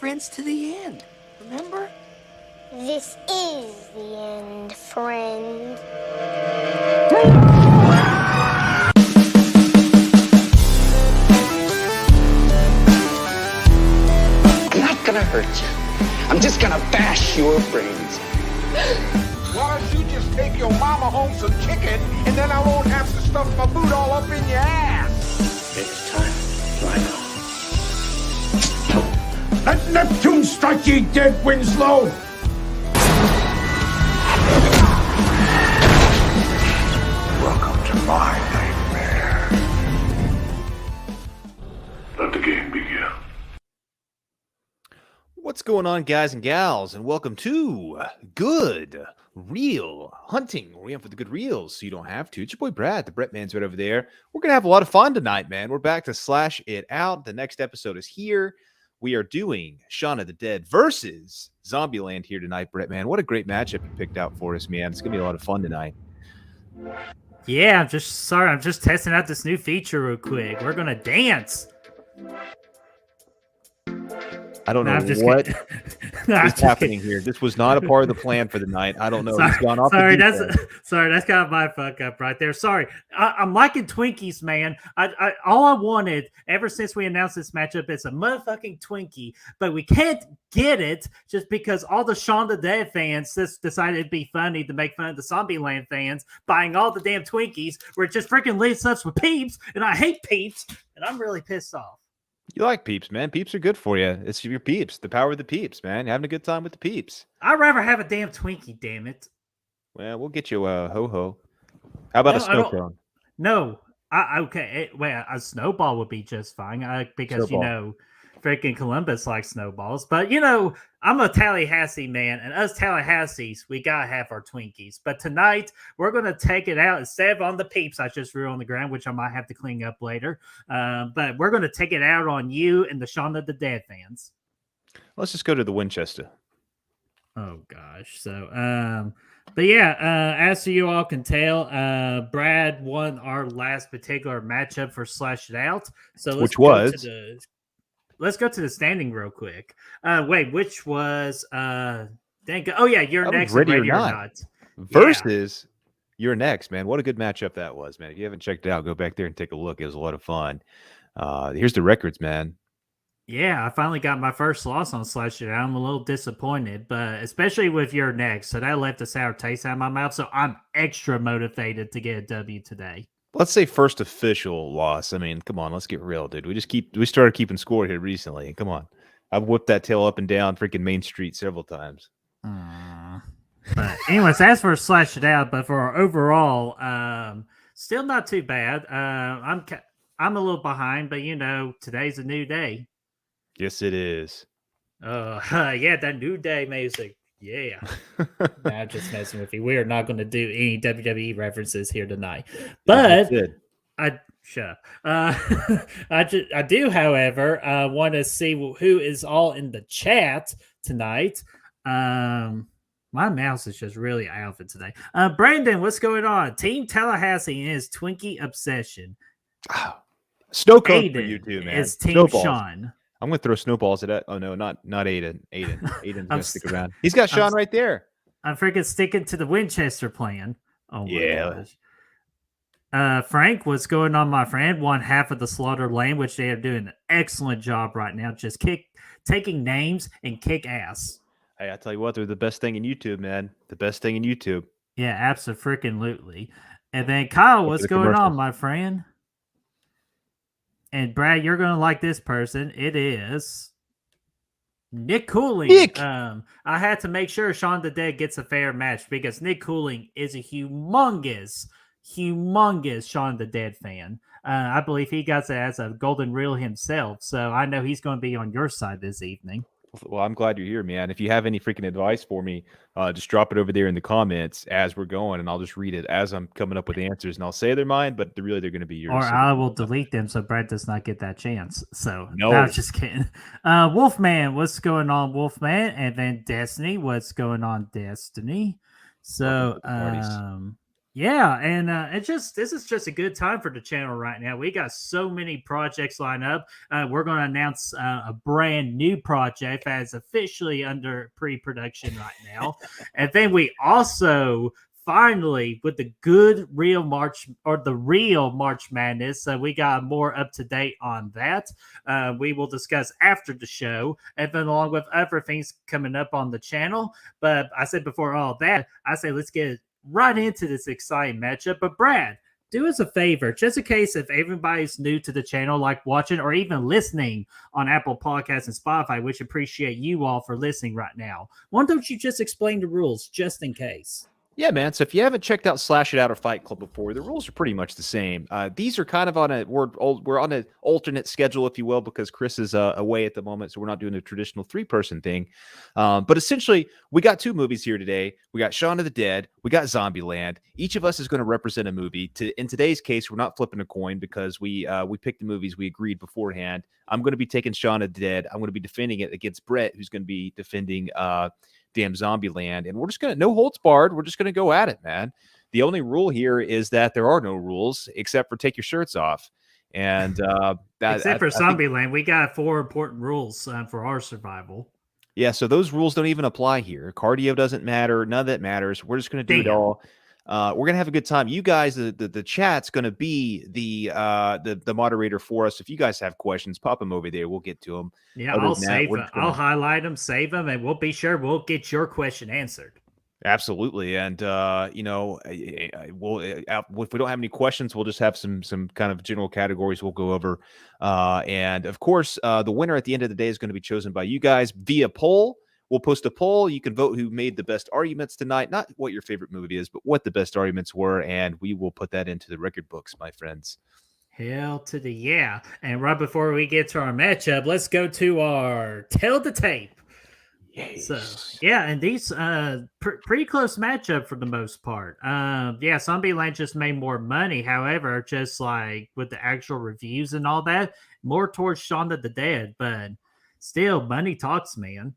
friends to the end. Remember? This is the end, friend. I'm not gonna hurt you. I'm just gonna bash your brains. Why don't you just take your mama home some chicken, and then I won't have to stuff my boot all up in your ass? It's time to ride on. Let Neptune strike ye dead, Winslow! Welcome to my nightmare. Let the game begin. What's going on, guys and gals, and welcome to Good Reel Hunting. We're in for the good reels, so you don't have to. It's your boy Brad, the Brett Man's right over there. We're gonna have a lot of fun tonight, man. We're back to slash it out. The next episode is here. We are doing Shaun of the Dead versus Zombieland here tonight, Brett, man. What a great matchup you picked out for us, man. It's gonna be a lot of fun tonight. Yeah, I'm just testing out this new feature real quick. We're gonna dance. I don't know what is happening here. This was not a part of the plan for the night. I don't know. It's gone off. That's kind of my fuck up right there. Sorry. I'm liking Twinkies, man. All I wanted ever since we announced this matchup is a motherfucking Twinkie, but we can't get it just because all the Shaun the Dead fans just decided it'd be funny to make fun of the Zombieland fans buying all the damn Twinkies, where it just freaking leaves us with Peeps, and I hate Peeps, and I'm really pissed off. You like Peeps, man. Peeps are good for you. It's your Peeps. The power of the Peeps, man. You're having a good time with the Peeps. I'd rather have a damn Twinkie, damn it. Well, we'll get you a ho-ho. How about a snow cone? No. Okay. Well, a snowball would be just fine because, snowball. Freaking Columbus likes snowballs. But, I'm a Tallahassee man, and us Tallahassees, we got to have our Twinkies. But tonight, we're going to take it out instead of on the Peeps I just threw on the ground, which I might have to clean up later. But we're going to take it out on you and the Shaun of the Dead fans. Let's just go to the Winchester. Oh, gosh. So, but yeah, as you all can tell, Brad won our last particular matchup for Slash It Out. So let's go to the standing real quick. Wait, which was oh yeah, you're next. Ready or not versus you're next, man. What a good matchup that was, man. If you haven't checked it out, go back there and take a look. It was a lot of fun. Here's the records, man. Yeah, I finally got my first loss on Slash It Out. I'm a little disappointed, but especially with your next, so that left a sour taste out of my mouth. So I'm extra motivated to get a W today. Let's say first official loss. I mean, come on, let's get real, dude. We started keeping score here recently. Come on. I've whipped that tail up and down freaking Main Street several times. But anyways, as for Slash It Out, but for our overall, still not too bad. I'm a little behind, but today's a new day. Yes, it is. Yeah, that new day music. Yeah. I'm just messing with you. We are not going to do any WWE references here tonight. But shut up. I do, however, want to see who is all in the chat tonight. My mouse is just really out of it today. Brandon, what's going on? Team Tallahassee and his Twinkie obsession. Snow cone for you too, man. It's Team Shaun. I'm going to throw snowballs at that. Oh, no, not Aiden. Aiden's going to stick around. He's got Shaun right there. I'm freaking sticking to the Winchester plan. Oh, my gosh. Frank, what's going on, my friend? One half of the Slaughter Lane, which they are doing an excellent job right now. Just taking names and kick ass. Hey, I tell you what, they're the best thing in YouTube, man. The best thing in YouTube. Yeah, absolutely. And then Kyle, what's going on, my friend? And Brad, you're going to like this person. It is Nick Cooling. Nick! I had to make sure Shaun the Dead gets a fair match because Nick Cooling is a humongous Shaun the Dead fan. I believe he got it as a golden reel himself. So I know he's going to be on your side this evening. Well, I'm glad you're here, man. If you have any freaking advice for me, just drop it over there in the comments as we're going, and I'll just read it as I'm coming up with answers, and I'll say they're mine, but they're going to be yours. Or I will delete them so Brad does not get that chance. So, no, I was just kidding. Wolfman, what's going on, Wolfman? And then Destiny, what's going on, Destiny? So, Yeah, and this is just a good time for the channel right now. We got so many projects lined up. We're going to announce a brand new project that's officially under pre-production right now, and then we also finally with the good real March or the real March Madness. We got more up to date on that. We will discuss after the show, and then along with other things coming up on the channel. But I said before all that, I say let's get right into this exciting matchup. But Brad, do us a favor, just in case if everybody's new to the channel, like watching or even listening on Apple Podcasts and Spotify, which appreciate you all for listening right now. Why don't you just explain the rules just in case? Yeah, man. So if you haven't checked out Slash It Out or Fight Club before, the rules are pretty much the same. These are kind of on we're on an alternate schedule, if you will, because Chris is away at the moment, so we're not doing a traditional 3-person thing. But essentially, we got 2 movies here today. We got Shaun of the Dead. We got Zombieland. Each of us is going to represent a movie. In today's case, we're not flipping a coin because we picked the movies we agreed beforehand. I'm going to be taking Shaun of the Dead. I'm going to be defending it against Brett, who's going to be defending damn Zombieland, and we're just gonna no holds barred. We're just gonna go at it, man. The only rule here is that there are no rules except for take your shirts off. And except for Zombieland, we got 4 important rules for our survival. Yeah, so those rules don't even apply here. Cardio doesn't matter. None of that matters. We're just gonna do it all. We're gonna have a good time. You guys, the chat's gonna be the moderator for us. If you guys have questions, pop them over there. We'll get to them. Yeah, I'll save them. I'll highlight them, save them, and we'll be sure we'll get your question answered. Absolutely, and we'll if we don't have any questions, we'll just have some kind of general categories we'll go over, and of course, the winner at the end of the day is going to be chosen by you guys via poll. We'll post a poll. You can vote who made the best arguments tonight. Not what your favorite movie is, but what the best arguments were. And we will put that into the record books, my friends. Hell to the yeah. And right before we get to our matchup, let's go to our Tell the Tape. Yes. So, yeah, and these pretty close matchup for the most part. Yeah, Zombieland just made more money. However, just like with the actual reviews and all that, more towards Shaun of the Dead. But still, money talks, man.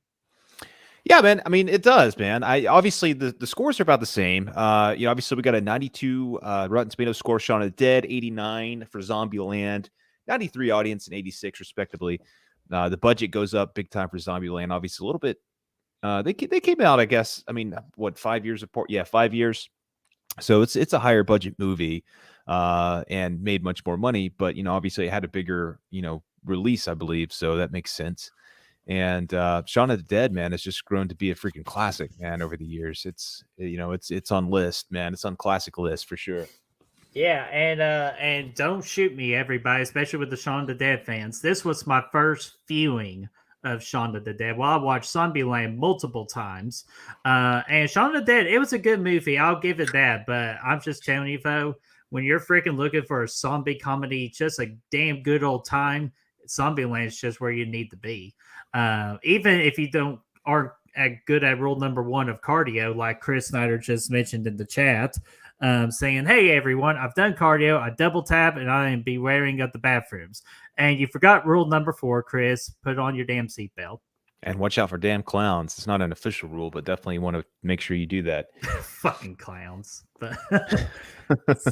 Yeah, man. I mean, it does, man. Obviously the scores are about the same. Obviously we got a 92 Rotten Tomatoes score, Shaun of the Dead, 89 for Zombieland, 93 audience, and 86 respectively. The budget goes up big time for Zombieland. Obviously, a little bit. They came out, I guess. I mean, what 5 years apart? Yeah, 5 years. So it's a higher budget movie, and made much more money. But obviously, it had a bigger release, I believe. So that makes sense. And Shaun of the Dead, man, has just grown to be a freaking classic, man, over the years. It's on list, man. It's on classic list for sure. Yeah, and don't shoot me, everybody, especially with the Shaun of the Dead fans. This was my first viewing of Shaun of the Dead. Well, I watched Zombieland multiple times. And Shaun of the Dead, it was a good movie. I'll give it that. But I'm just telling you, though, when you're freaking looking for a zombie comedy, just a damn good old time, Zombieland is just where you need to be. Even if you aren't good at rule number 1 of cardio, like Chris Snyder just mentioned in the chat, saying, "Hey everyone, I've done cardio, I double tap, and I am bewaring of the bathrooms." And you forgot rule number 4, Chris. Put on your damn seatbelt. And watch out for damn clowns. It's not an official rule, but definitely want to make sure you do that. Fucking clowns. But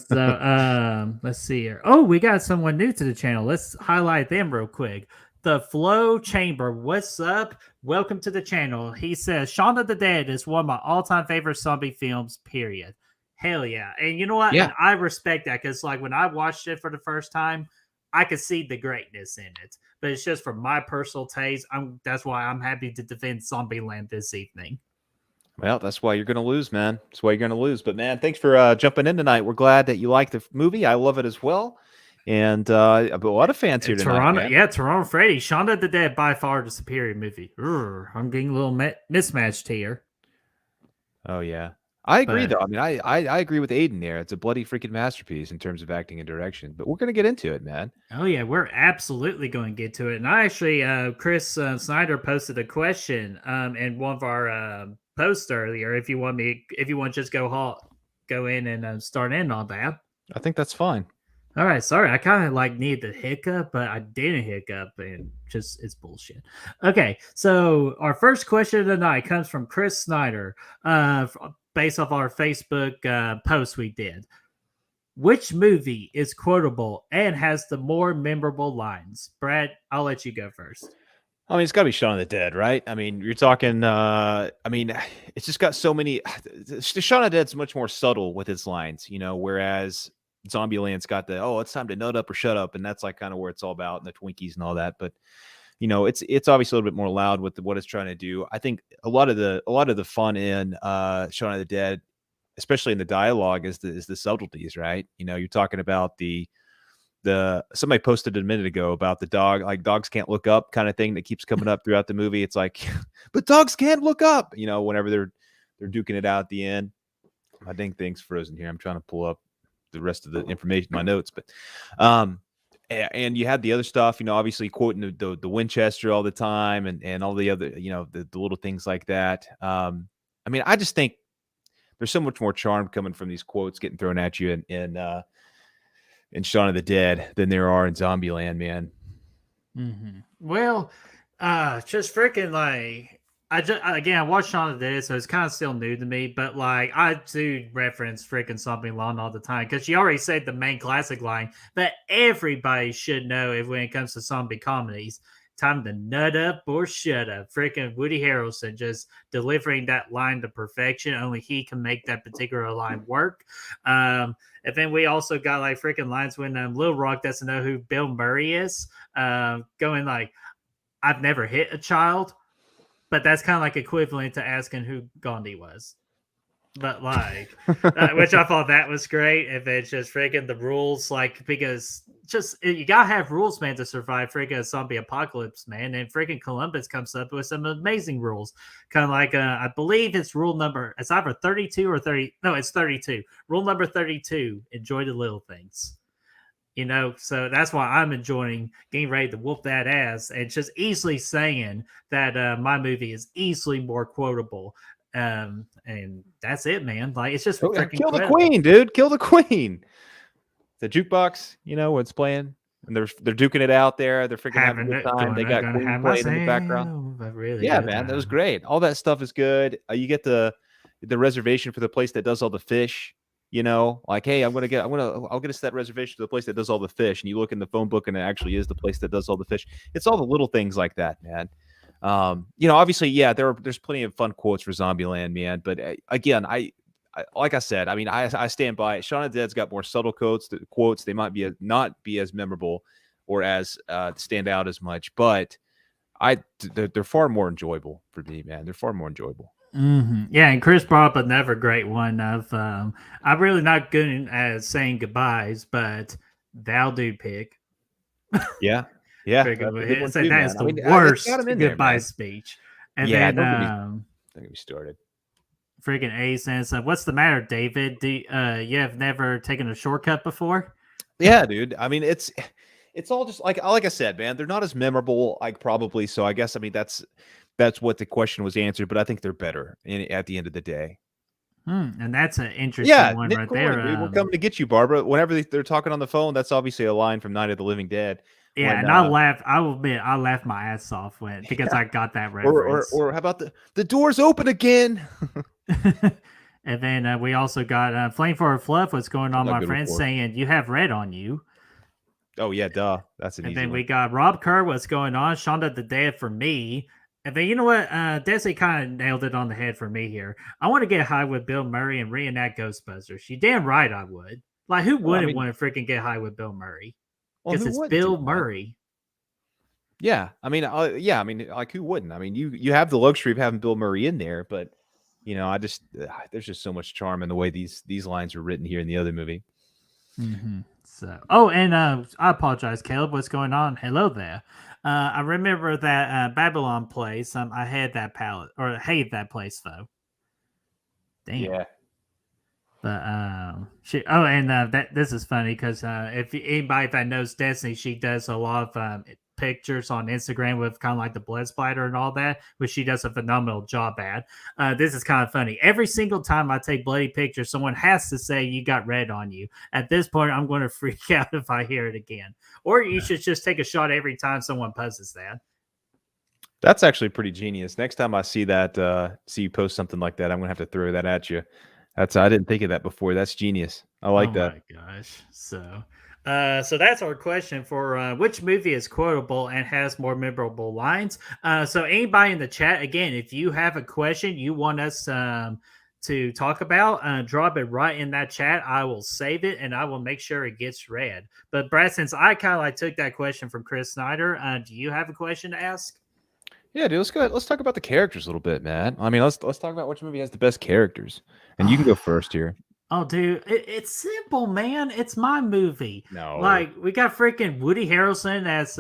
so let's see here. Oh, we got someone new to the channel. Let's highlight them real quick. The Flow Chamber, what's up? Welcome to the channel. He says, Shaun of the Dead is one of my all-time favorite zombie films, period. Hell yeah. And you know what? Yeah. I respect that because like when I watched it for the first time, I could see the greatness in it. But it's just for my personal taste. That's why I'm happy to defend Zombieland this evening. Well, that's why you're going to lose, man. That's why you're going to lose. But, man, thanks for jumping in tonight. We're glad that you like the movie. I love it as well. And a lot of fans here tonight. Toronto, man. Yeah, Toronto Freddy. Shaun of the Dead, by far the superior movie. I'm getting a little mismatched here. Oh, yeah. I agree, though. I mean, I agree with Aiden there. It's a bloody freaking masterpiece in terms of acting and direction. But we're going to get into it, man. Oh, yeah. We're absolutely going to get to it. And I actually, Chris Snyder posted a question in one of our posts earlier. If you want to just go in and start in on that. I think that's fine. All right, sorry. I kind of like needed the hiccup, but I didn't hiccup, and just it's bullshit. Okay, so our first question of the night comes from Chris Snyder. based off our Facebook post we did. Which movie is quotable and has the more memorable lines? Brad, I'll let you go first. I mean, it's got to be Shaun of the Dead, right? I mean, you're talking. I mean, it's just got so many. Shaun of the Dead's much more subtle with its lines, whereas Zombieland's got the it's time to nut up or shut up, and that's like kind of where it's all about, and the Twinkies and all that. But it's obviously a little bit more loud with what it's trying to do. I think a lot of the fun in Shaun of the Dead, especially in the dialogue, is the subtleties, right? You're talking about the somebody posted a minute ago about the dog, like dogs can't look up kind of thing that keeps coming up throughout the movie. It's like, but dogs can't look up, whenever they're duking it out at the end. My dang thing's frozen here. I'm trying to pull up the rest of the information, my notes, but and you had the other stuff, obviously quoting the Winchester all the time and all the other, the little things like that. I mean, I just think there's so much more charm coming from these quotes getting thrown at you in Shaun of the Dead than there are in Zombieland, man. Mm-hmm. Well, just freaking like I watched Shaun of the Dead, so it's kind of still new to me. But like I do reference freaking Zombieland all the time because she already said the main classic line that everybody should know if when it comes to zombie comedies. Time to nut up or shut up. Freaking Woody Harrelson just delivering that line to perfection. Only he can make that particular line work. And then we also got like freaking lines when Lil Rock doesn't know who Bill Murray is. Going like, I've never hit a child. But that's kind of like equivalent to asking who Gandhi was. But like, which I thought that was great. If it's just freaking the rules, like, because just you gotta have rules, man, to survive freaking a zombie apocalypse, man. And freaking Columbus comes up with some amazing rules, kind of like I believe it's rule number. It's either 32 or 30. No, it's 32. Rule number 32: enjoy the little things. So that's why I'm enjoying getting ready to whoop that ass and just easily saying that my movie is easily more quotable. And that's it, man. Like it's just freaking kill incredible. The queen, dude. Kill the queen. The jukebox, when it's playing, and they're duking it out there. They're freaking having a good time. They got Queen playing in the background. Really yeah, man, that was great. All that stuff is good. You get the reservation for the place that does all the fish. Like, hey, I'll get us that reservation to the place that does all the fish. And you look in the phone book, and it actually is the place that does all the fish. It's all the little things like that, man. Obviously, yeah, there's plenty of fun quotes for Zombieland, man. But again, I like I said, I mean, I stand by it. Shaun of the Dead's got more subtle quotes. They might not be as memorable or as stand out as much, but they're far more enjoyable for me, man. They're far more enjoyable. Mm-hmm. Yeah, and Chris brought up another great one of I'm really not good at saying goodbyes, but thou do pick. Yeah. That is the worst goodbye speech. And then don't get me started. Freaking A says, "What's the matter, David? You have never taken a shortcut before?" Yeah, dude. I mean, it's all just like I said, man. They're not as memorable, like probably. So I guess that's what the question was answered. But I think they're better at the end of the day. And that's an interesting one right there. Dude, we're coming to get you, Barbara. Whenever they're talking on the phone, that's obviously a line from Night of the Living Dead. Yeah, and I laughed. I will admit, I laughed my ass off because I got that reference. Or how about the doors open again? And then we also got Flame for a Fluff. What's going on, my friend? Saying you have red on you. Oh yeah, duh. That's an easy one. And then we got Rob Kerr. What's going on? Shaun of the Dead for me. And then you know what? Desi kind of nailed it on the head for me here. I want to get high with Bill Murray and reenact Ghostbusters. You damn right I would. Like who wouldn't want to freaking get high with Bill Murray? Because it's Bill Murray. Yeah, I mean, like who wouldn't? I mean, you have the luxury of having Bill Murray in there, but there's just so much charm in the way these lines are written here in the other movie. Mm-hmm. So, and I apologize, Caleb. What's going on? Hello there. I remember that Babylon place. I had that palette, or hate that place though. Damn. Yeah. But this is funny because if anybody that knows Destiny, she does a lot of pictures on Instagram with kind of like the blood splatter and all that, which she does a phenomenal job at. This is kind of funny. Every single time I take bloody pictures, someone has to say you got red on you. At this point, I'm going to freak out if I hear it again. Or you should just take a shot every time someone posts that. That's actually pretty genius. Next time I see that, see you post something like that, I'm gonna have to throw that at you. I didn't think of that before. That's genius. I like Oh that. my gosh. So that's our question for which movie is quotable and has more memorable lines. So anybody in the chat, again, if you have a question you want us to talk about, drop it right in that chat. I will save it and I will make sure it gets read. But Brad, since I kind of like took that question from Chris Snyder, do you have a question to ask? Yeah, dude. Let's go ahead. Let's talk about the characters a little bit, man. I mean, let's talk about which movie has the best characters, and you can go first here. Oh, dude, it's simple, man. It's my movie. No. Like, we got freaking Woody Harrelson as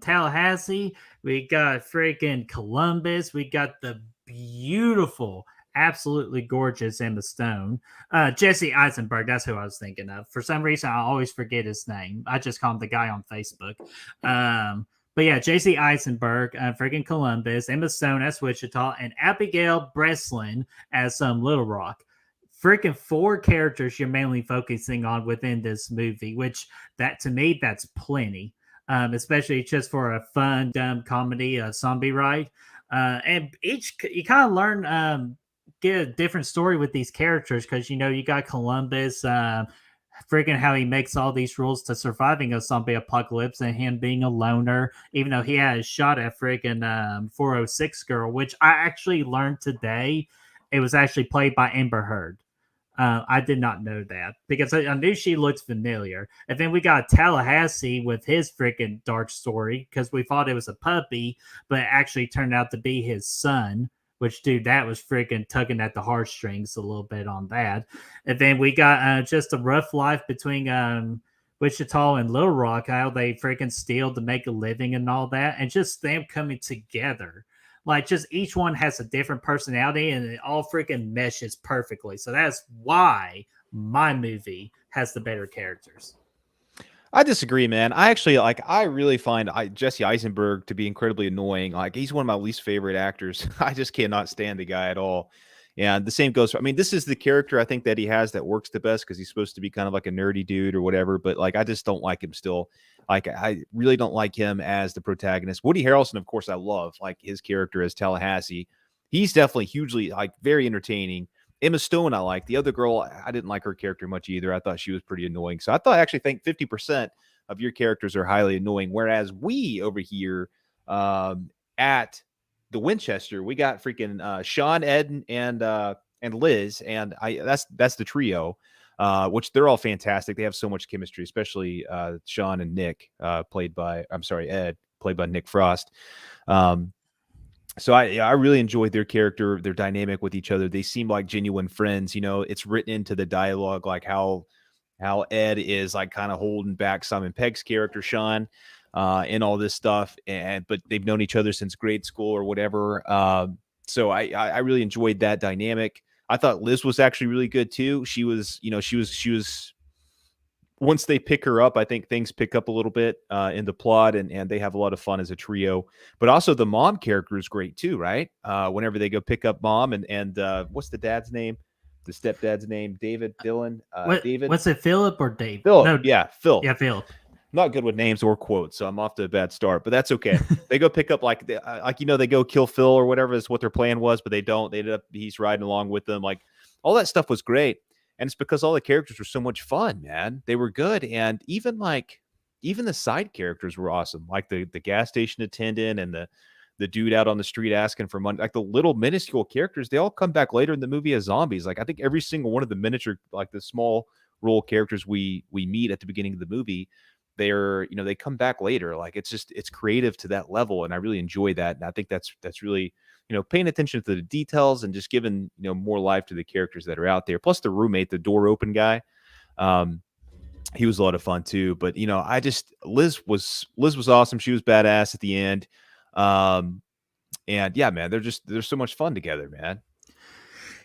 Tallahassee. We got freaking Columbus. We got the beautiful, absolutely gorgeous Emma Stone. Jesse Eisenberg, that's who I was thinking of. For some reason, I always forget his name. I just call him the guy on Facebook. But yeah, J.C. Eisenberg, freaking Columbus, Emma Stone as Wichita, and Abigail Breslin as Little Rock. Freaking 4 characters you're mainly focusing on within this movie, which that to me, that's plenty. Especially just for a fun, dumb comedy, zombie ride. And each, you kind of learn, get a different story with these characters because, you got Columbus, freaking how he makes all these rules to surviving a zombie apocalypse and him being a loner, even though he had a shot at freaking 406 girl, which I actually learned today. It was actually played by Amber Heard. I did not know that because I knew she looked familiar. And then we got Tallahassee with his freaking dark story because we thought it was a puppy, but it actually turned out to be his son, which, dude, that was freaking tugging at the heartstrings a little bit on that. And then we got just a rough life between Wichita and Little Rock, how they freaking steal to make a living and all that, and just them coming together. Like, just each one has a different personality and it all freaking meshes perfectly. So that's why my movie has the better characters. I disagree, man. I really find Jesse Eisenberg to be incredibly annoying. Like, he's one of my least favorite actors. I just cannot stand the guy at all. And the same goes for, I mean, this is the character I think that he has that works the best because he's supposed to be kind of like a nerdy dude or whatever. But like, I just don't like him still. Like, I really don't like him as the protagonist. Woody Harrelson, of course, I love like his character as Tallahassee. He's definitely hugely like very entertaining. Emma Stone, I like. The other girl, I didn't like her character much either. I thought she was pretty annoying. So I actually think 50% of your characters are highly annoying. Whereas we over here at the Winchester, we got freaking Shaun, Ed, and Liz, and that's the trio, which they're all fantastic. They have so much chemistry, especially Shaun and Nick, Ed, played by Nick Frost. So I really enjoyed their character, their dynamic with each other. They seem like genuine friends. It's written into the dialogue, like how Ed is like kind of holding back Simon Pegg's character, Shaun, and all this stuff. But they've known each other since grade school or whatever. So I really enjoyed that dynamic. I thought Liz was actually really good too. She was once they pick her up, I think things pick up a little bit in the plot, and they have a lot of fun as a trio. But also the mom character is great too, right? Whenever they go pick up mom and what's the dad's name? The stepdad's name? Dylan. David. What's it, Philip or Dave? Philip. No, yeah, Phil. Yeah, Philip. Not good with names or quotes, so I'm off to a bad start. But that's okay. They go pick up they go kill Phil or whatever is what their plan was, but they don't. They ended up he's riding along with them. Like, all that stuff was great. And it's because all the characters were so much fun, man. They were good. And even the side characters were awesome. Like the gas station attendant and the dude out on the street asking for money. Like the little minuscule characters, they all come back later in the movie as zombies. Like, I think every single one of the miniature, like the small role characters we meet at the beginning of the movie, they come back later. Like, it's creative to that level. And I really enjoy that. And I think that's really, paying attention to the details and just giving, more life to the characters that are out there. Plus the roommate, the door open guy, he was a lot of fun too. But, Liz was awesome. She was badass at the end. And yeah, man, they're so much fun together, man.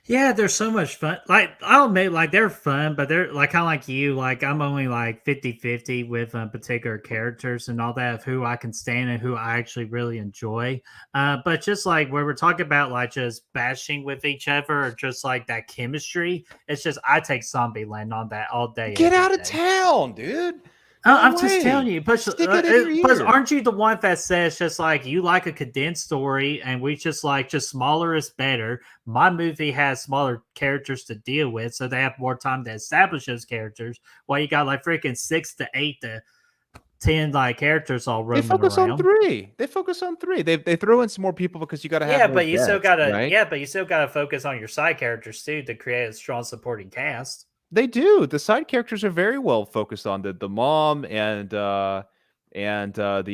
Yeah, they're so much fun. Like, I'll admit, like, they're fun, but they're like kind of like you. Like, I'm only like 50-50 with particular characters and all that of who I can stand and who I actually really enjoy. But just like where we're talking about, like, just bashing with each other or just like that chemistry, it's just I take Zombieland on that all day. Get out of town, dude. I'm just telling you, but Stick it in your ear. aren't you the one that says just like you like a condensed story and we just like just smaller is better? My movie has smaller characters to deal with, so they have more time to establish those characters. While you got like freaking 6 to 8 to 10 like characters all roaming They focus around. on 3. They focus on 3. They throw in some more people because you got to have more but you still depth, gotta right? but you still gotta focus on your side characters too to create a strong supporting cast. They do. The side characters are very well focused on the mom and the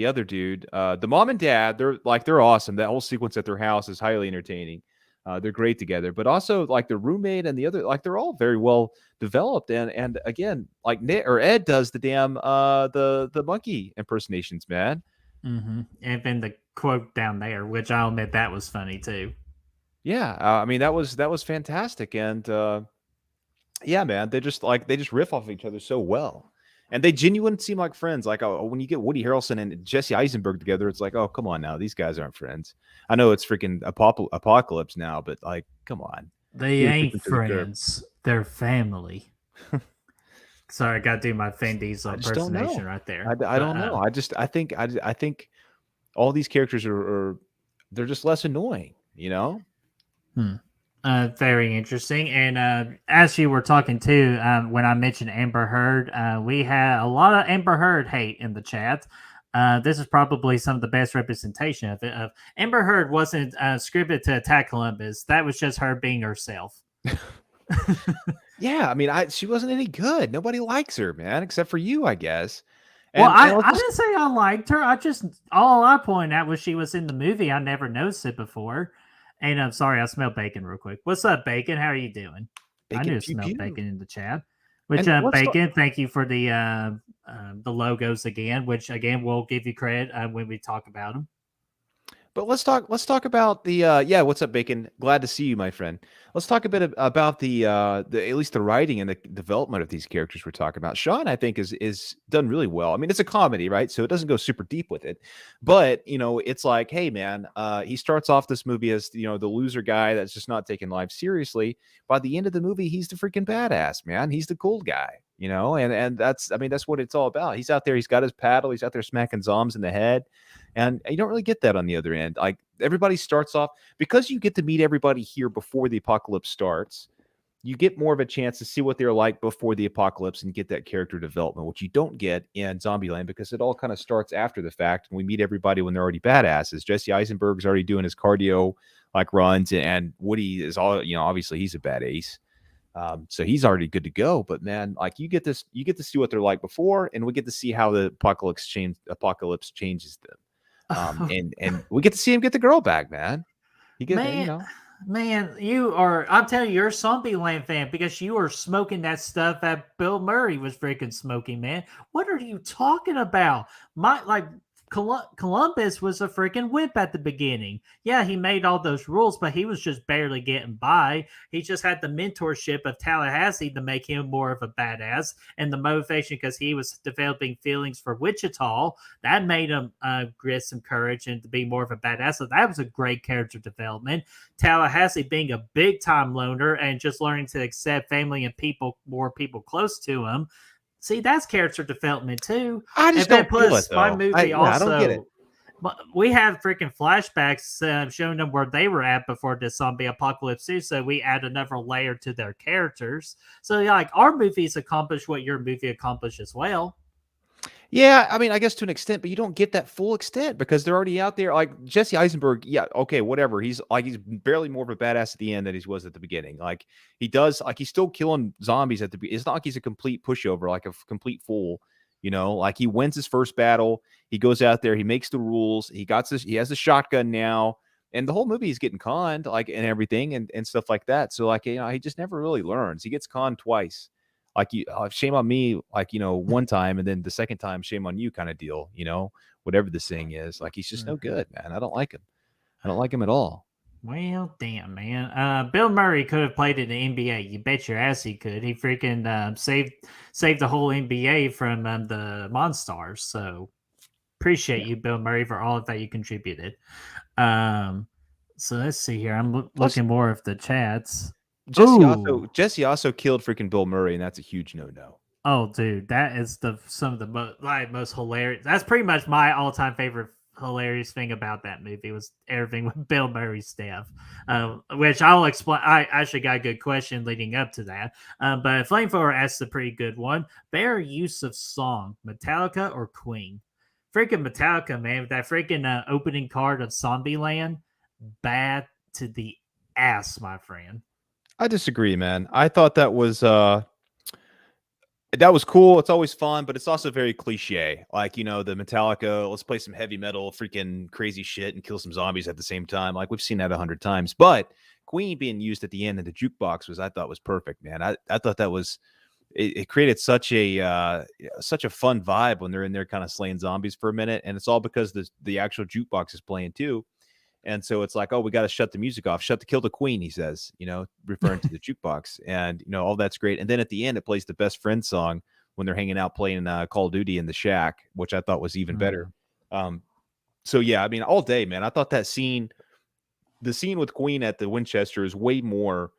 other dude. The mom and dad, they're awesome. That whole sequence at their house is highly entertaining. They're great together. But also like the roommate and the other, like they're all very well developed. And again, like Nick or Ed does the damn the monkey impersonations, man. Mm-hmm. And then the quote down there, which I'll admit that was funny too. Yeah, I mean that was fantastic. And yeah, man, they just riff off of each other so well, and they genuinely seem like friends. Like when you get Woody Harrelson and Jesse Eisenberg together, it's like, oh, come on now, these guys aren't friends. I know it's freaking apocalypse now, but like, come on, they ain't friends. They're family. Sorry, I got to do my Vin Diesel impersonation right there. I don't know. I think all these characters are they're just less annoying, you know. Very interesting. And as you were talking too, when I mentioned Amber Heard, we had a lot of Amber Heard hate in the chat. This is probably some of the best representation of it. Amber Heard wasn't scripted to attack Columbus. That was just her being herself. Yeah, I mean, she wasn't any good. Nobody likes her, man, except for you, I guess. Well, I didn't say I liked her. All I pointed out was she was in the movie. I never noticed it before. And I'm sorry, I smelled bacon real quick. What's up, Bacon? How are you doing? Bacon, I knew smelled bacon in the chat. Which Bacon, thank you for the logos again. Which again, we'll give you credit when we talk about them. But let's talk about the yeah. What's up, Bacon? Glad to see you, my friend. Let's talk a bit about the at least the writing and the development of these characters we're talking about. Shaun, I think, is done really well. I mean, it's a comedy, right? So it doesn't go super deep with it, but you know, it's like, hey, man, he starts off this movie as the loser guy that's just not taking life seriously. By the end of the movie, he's the freaking badass, man. He's the cool guy, and that's what it's all about. He's out there, he's got his paddle, he's out there smacking zombies in the head. And you don't really get that on the other end. Like everybody starts off because you get to meet everybody here before the apocalypse starts. You get more of a chance to see what they're like before the apocalypse and get that character development, which you don't get in Zombieland because it all kind of starts after the fact. And we meet everybody when they're already badasses. Jesse Eisenberg's already doing his cardio like runs, and Woody is all, obviously he's a bad ace. So he's already good to go. But man, like you get to see what they're like before, and we get to see how the apocalypse changes them. And we get to see him get the girl back, man. He gets, man, I'm telling you, you're a Zombieland fan because you are smoking that stuff that Bill Murray was freaking smoking, man. What are you talking about? Columbus was a freaking whip at the beginning. Yeah, he made all those rules, but he was just barely getting by. He just had the mentorship of Tallahassee to make him more of a badass, and the motivation because he was developing feelings for Wichita. That made him grit some courage and to be more of a badass. So that was a great character development. Tallahassee being a big time loner and just learning to accept family and more people close to him. See, that's character development too. I just don't feel it, though. My movie I don't get it. We have freaking flashbacks showing them where they were at before the zombie apocalypse too. So we add another layer to their characters. So like our movies accomplish what your movie accomplished as well. Yeah, I mean, I guess to an extent, but you don't get that full extent because they're already out there. Like Jesse Eisenberg, yeah, okay, whatever. He's barely more of a badass at the end than he was at the beginning. Like he's still killing zombies at the beginning. It's not like he's a complete pushover, like a complete fool. Like he wins his first battle. He goes out there, he makes the rules. He has a shotgun now, and the whole movie is getting conned, like and everything and stuff like that. So like he just never really learns. He gets conned twice. Like shame on me, like, one time, and then the second time, shame on you kind of deal, whatever the saying is. Like, he's just no good, man. I don't like him. I don't like him at all. Well, damn, man. Bill Murray could have played in the NBA. You bet your ass he could. He freaking saved the whole NBA from the Monstars. So appreciate you, Bill Murray, for all of that you contributed. So let's see here. I'm looking more of the chats. Jesse also killed freaking Bill Murray, and that's a huge no-no. Oh, dude, that is some of the most hilarious. That's pretty much my all-time favorite hilarious thing about that movie was everything with Bill Murray's death, which I'll explain. I actually got a good question leading up to that, but Flamethrower asks a pretty good one. Better use of song, Metallica or Queen? Freaking Metallica, man, with that freaking opening card of Zombieland, bad to the ass, my friend. I disagree, man. I thought that was cool. It's always fun, but it's also very cliche. Like, the Metallica, let's play some heavy metal, freaking crazy shit and kill some zombies at the same time. Like, we've seen that 100 times. But Queen being used at the end of the jukebox I thought was perfect, man. I thought that was it created such a fun vibe when they're in there kind of slaying zombies for a minute. And it's all because the actual jukebox is playing too. And so it's like, oh, we got to shut the music off, kill the queen, he says, referring to the jukebox. And, all that's great. And then at the end, it plays the best friend song when they're hanging out playing Call of Duty in the shack, which I thought was even better. So, yeah, I mean, all day, man, I thought the scene with Queen at the Winchester is way more,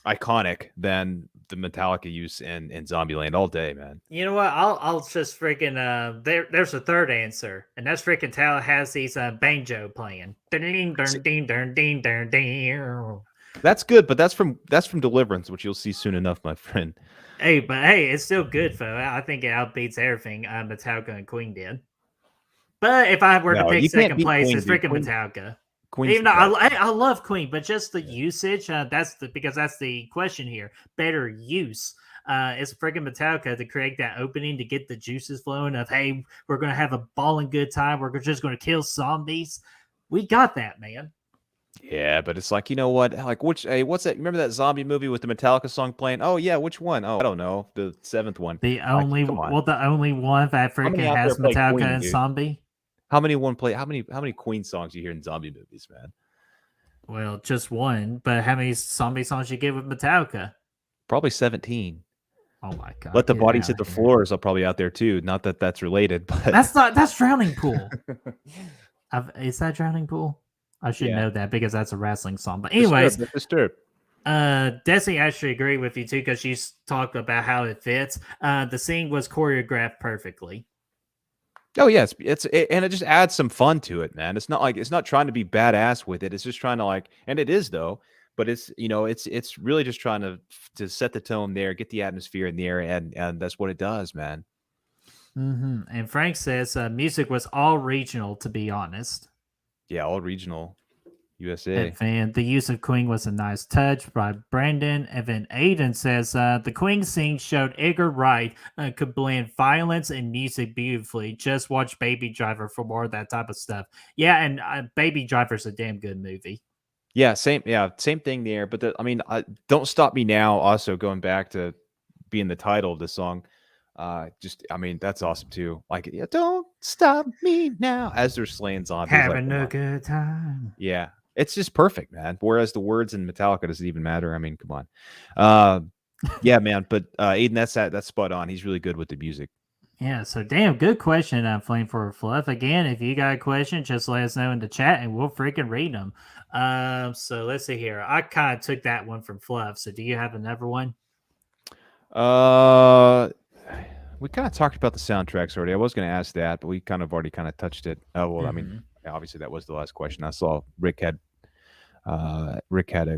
iconic than the Metallica use in Zombieland all day, man. You know what? I'll just freaking there's a third answer, and that's freaking Tallahassee's banjo playing. That's good, but that's from Deliverance, which you'll see soon enough, my friend. Hey, it's still good, fo. I think it outbeats everything Metallica and Queen did. But if I were to pick second place, it's freaking Metallica. Even though I love Queen, but just the usage, because that's the question here. Better use. It's freaking Metallica to create that opening to get the juices flowing of, hey, we're going to have a balling good time. We're just going to kill zombies. We got that, man. Yeah, but it's like, you know what? Like, what's that? Remember that zombie movie with the Metallica song playing? Oh, yeah, which one? Oh, I don't know. The seventh one. The only one that freaking has Metallica Queen, and zombie. How many Queen songs you hear in zombie movies, man? Well, just one. But how many zombie songs you get with Metallica? Probably 17. Oh my god! Let the bodies hit the floors are probably out there too. Not that that's related, but that's Drowning Pool. Is that Drowning Pool? I should know that because that's a wrestling song. But anyways, Disturb. Desi actually agree with you too because she's talked about how it fits. The scene was choreographed perfectly. Oh yes, and it just adds some fun to it, man. It's not trying to be badass with it. It's just trying to and it is though. But it's it's really just trying to set the tone there, get the atmosphere in there, and that's what it does, man. Mm-hmm. And Frank says music was all regional, to be honest. Yeah, all regional. USA. And the use of Queen was a nice touch by Brandon. And then Aiden says the Queen scene showed Edgar Wright could blend violence and music beautifully. Just watch Baby Driver for more of that type of stuff. Yeah, and Baby Driver's a damn good movie. Yeah, same thing there. But Don't Stop Me Now, also going back to being the title of the song. That's awesome too. Don't stop me now as they're slaying zombies. Having a good time. Yeah. It's just perfect, man. Whereas the words in Metallica doesn't even matter. I mean, come on. Yeah, man. But Aiden, that's spot on. He's really good with the music. Yeah, so damn good question, Flame for Fluff. Again, if you got a question, just let us know in the chat and we'll freaking read them. So let's see here. I kind of took that one from Fluff. So do you have another one? We kind of talked about the soundtracks already. I was going to ask that, but we already touched it. Oh well, obviously that was the last question. I saw Rick had a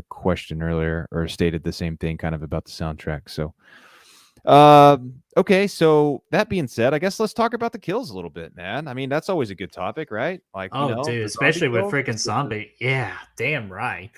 question earlier, or stated the same thing kind of about the soundtrack. So okay, so that being said, I guess let's talk about the kills a little bit, man. I mean, that's always a good topic, right? Dude, especially with freaking zombie. Yeah, damn right.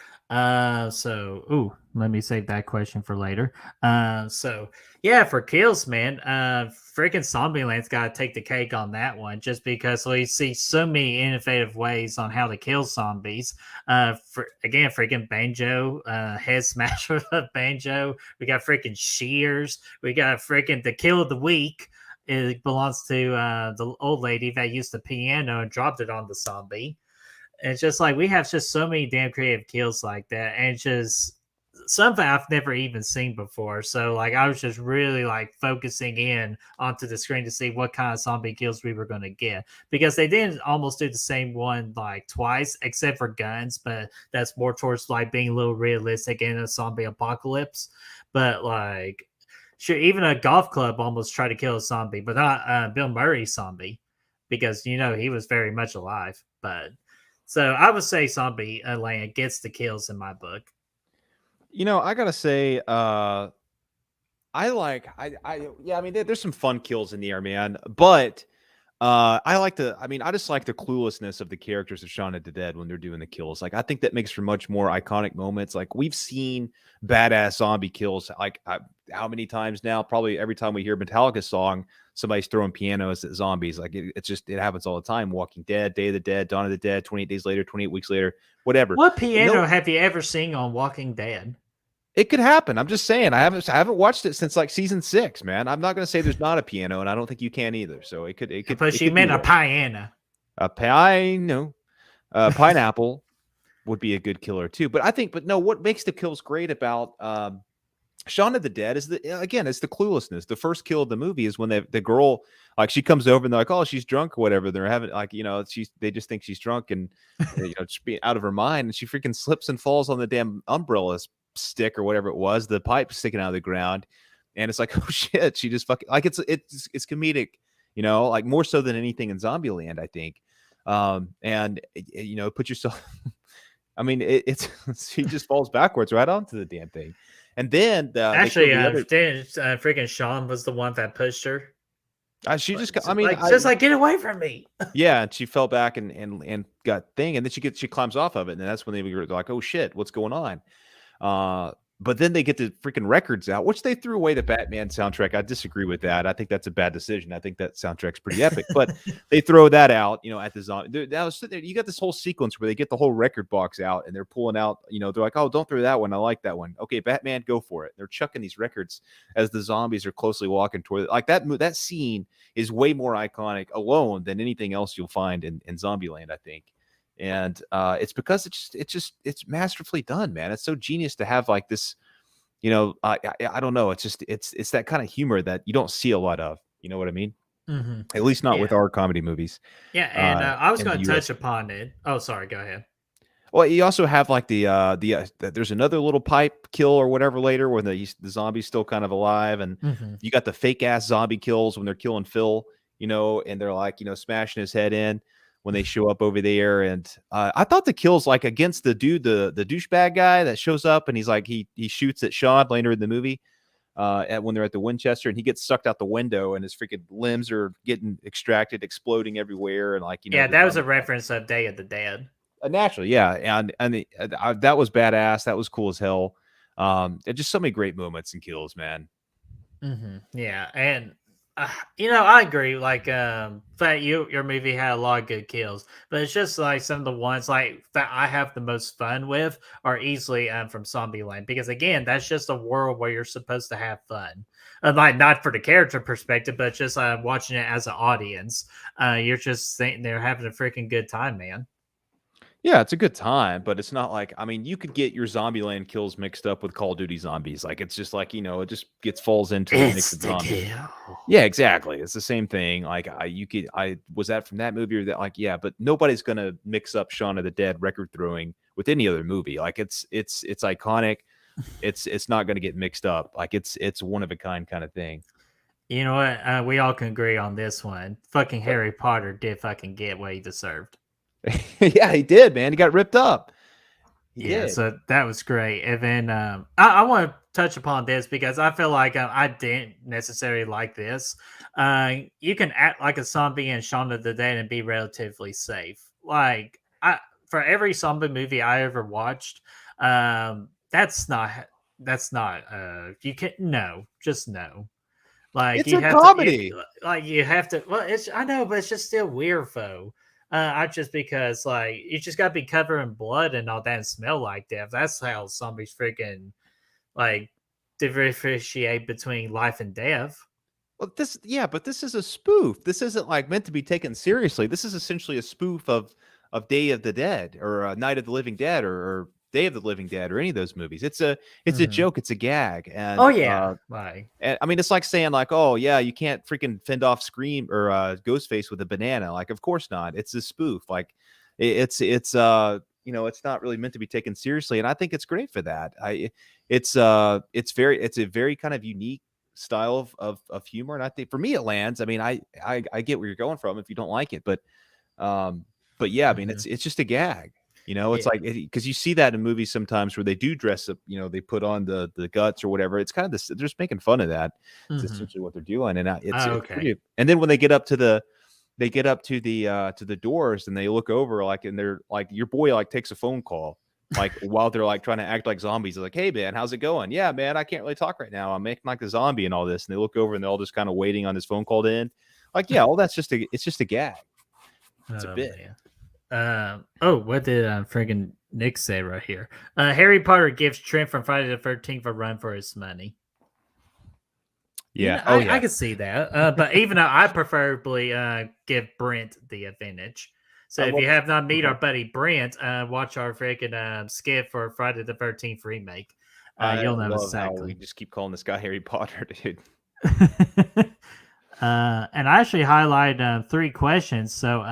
Let me save that question for later. For kills, man, freaking Zombieland's got to take the cake on that one, just because we see so many innovative ways on how to kill zombies. Freaking Banjo, head smasher of Banjo. We got freaking shears. We got freaking the kill of the week. It belongs to the old lady that used the piano and dropped it on the zombie. And it's just we have just so many damn creative kills like that, and just some I've never even seen before. So like I was just really like focusing in onto the screen to see what kind of zombie kills we were going to get, because they didn't almost do the same one like twice, except for guns, but that's more towards like being a little realistic in a zombie apocalypse. But like, sure, even a golf club almost tried to kill a zombie, but not Bill Murray's zombie, because he was very much alive. But so I would say Zombie Land gets the kills in my book. I gotta say, there's some fun kills in the air, man. But I just like the cluelessness of the characters of Shaun of the Dead when they're doing the kills. Like, I think that makes for much more iconic moments. Like, we've seen badass zombie kills. Like, how many times now? Probably every time we hear a Metallica song, somebody's throwing pianos at zombies. Like, it happens all the time. Walking Dead, Day of the Dead, Dawn of the Dead, 28 days later, 28 weeks later, whatever. What piano have you ever seen on Walking Dead? It could happen. I'm just saying. I haven't watched it since like season 6, man. I'm not going to say there's not a piano, and I don't think you can either. So it could. But she meant a piano. A piano, pineapple would be a good killer too. But no. What makes the kills great about Shaun of the Dead is it's the cluelessness. The first kill of the movie is when the girl, like, she comes over and they're like, oh, she's drunk or whatever. They're having they just think she's drunk and just being out of her mind, and she freaking slips and falls on the damn umbrella stick or whatever it was, the pipe sticking out of the ground, and it's like, oh shit, she just fucking, like, it's comedic, like more so than anything in Zombieland, I think. And put yourself she just falls backwards right onto the damn thing. And then freaking Shaun was the one that pushed her. She just, get away from me. Yeah, and she fell back and got thing, and then she climbs off of it, and that's when they were like, oh shit, what's going on? But then they get the freaking records out, which they threw away the Batman soundtrack. I disagree with that. I think that's a bad decision. I think that soundtrack's pretty epic, but they throw that out, at the zombie. You got this whole sequence where they get the whole record box out and they're pulling out, they're like, oh, don't throw that one. I like that one. Okay, Batman, go for it. They're chucking these records as the zombies are closely walking toward it. Like that scene is way more iconic alone than anything else you'll find in Zombieland, I think. And it's because it's masterfully done, man. It's so genius to have like this, I don't know. It's that kind of humor that you don't see a lot of. You know what I mean? Mm-hmm. At least not with our comedy movies. Yeah, and I was going to touch upon it. Oh, sorry. Go ahead. Well, you also have like there's another little pipe kill or whatever later when the zombie's still kind of alive, and you got the fake ass zombie kills when they're killing Phil, and they're like smashing his head in when they show up over there. And I thought the kills, like, against the dude, the douchebag guy that shows up and he's like, he shoots at Shaun later in the movie when they're at the Winchester, and he gets sucked out the window and his freaking limbs are getting extracted, exploding everywhere. And like, that was a reference of Day of the Dead. Naturally. Yeah. And that was badass. That was cool as hell. Just so many great moments and kills, man. Mm-hmm. Yeah. And I agree. Like, that your movie had a lot of good kills, but it's just like some of the ones like that I have the most fun with are easily from Zombieland, because again, that's just a world where you're supposed to have fun. Like, not for the character perspective, but just watching it as an audience. You're just sitting there having a freaking good time, man. Yeah, it's a good time, but it's not like, you could get your Zombieland kills mixed up with Call of Duty Zombies. Like, it's just like, it just falls into the mix of zombies. Yeah, exactly. It's the same thing. Like, was that from that movie or that? Like, yeah, but nobody's gonna mix up Shaun of the Dead record throwing with any other movie. Like, it's iconic. It's not gonna get mixed up. Like, it's one of a kind of thing. You know what? We all can agree on this one. Fucking Harry Potter did fucking get what he deserved. Yeah, he did, man. He got ripped up. He did. So that was great. And then I want to touch upon this because I feel like I didn't necessarily like this. You can act like a zombie in Shaun of the Dead and be relatively safe. Like, for every zombie movie I ever watched, that's not you can't, no, just no. Like, it's a comedy. You have to. Well, I know, but it's just still weird, though. Just because, like, you just got to be covered in blood and all that and smell like death. That's how zombies freaking, like, differentiate between life and death. Well, but this is a spoof. This isn't, like, meant to be taken seriously. This is essentially a spoof of Day of the Dead or Night of the Living Dead or Day of the Living Dead or any of those movies. It's a joke. It's a gag. And Oh yeah, right. and I mean, it's like saying like, oh yeah, you can't freaking fend off Scream or Ghostface with a banana. Like, of course not. It's a spoof. Like, it's it's not really meant to be taken seriously, and I think it's great for that. It's a very kind of unique style of humor, and I think for me it lands. I mean, I get where you're going from if you don't like it, but yeah, I mean, it's just a gag. It's like, because you see that in movies sometimes where they do dress up, they put on the guts or whatever. It's kind of this, they're just making fun of that. It's essentially what they're doing, and it's pretty. And then when they get up to the doors and they look over, like, and they're like, your boy like takes a phone call, like while they're like trying to act like zombies. They're like, hey man, how's it going? Yeah man, I can't really talk right now, I'm making like a zombie and all this. And they look over and they're all just kind of waiting on this phone call to end. Like, yeah, well, it's just a gag. It's a bit. What did friggin' Nick say right here? Harry Potter gives Trent from Friday the 13th a run for his money. Yeah, I can see that. But even though I preferably give Brent the advantage. So if you have not met our buddy Brent, watch our freaking skit for Friday the 13th remake. You'll know exactly. We just keep calling this guy Harry Potter, dude. And I actually highlighted 3 questions. So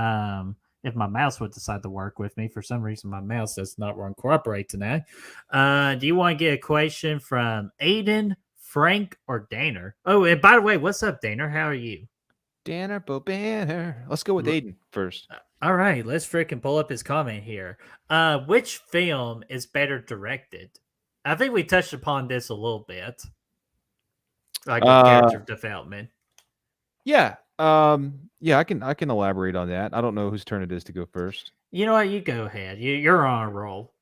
if my mouse would decide to work with me, for some reason my mouse does not want to cooperate tonight. Do you want to get a question from Aiden, Frank, or Danner? Oh, and by the way, what's up, Danner? How are you? Danner, Banner. Let's go with Aiden first. All right, let's freaking pull up his comment here. Which film is better directed? I think we touched upon this a little bit, like character development. Yeah, I can elaborate on that. I don't know whose turn it is to go first. You know what? You go ahead. You're on a roll.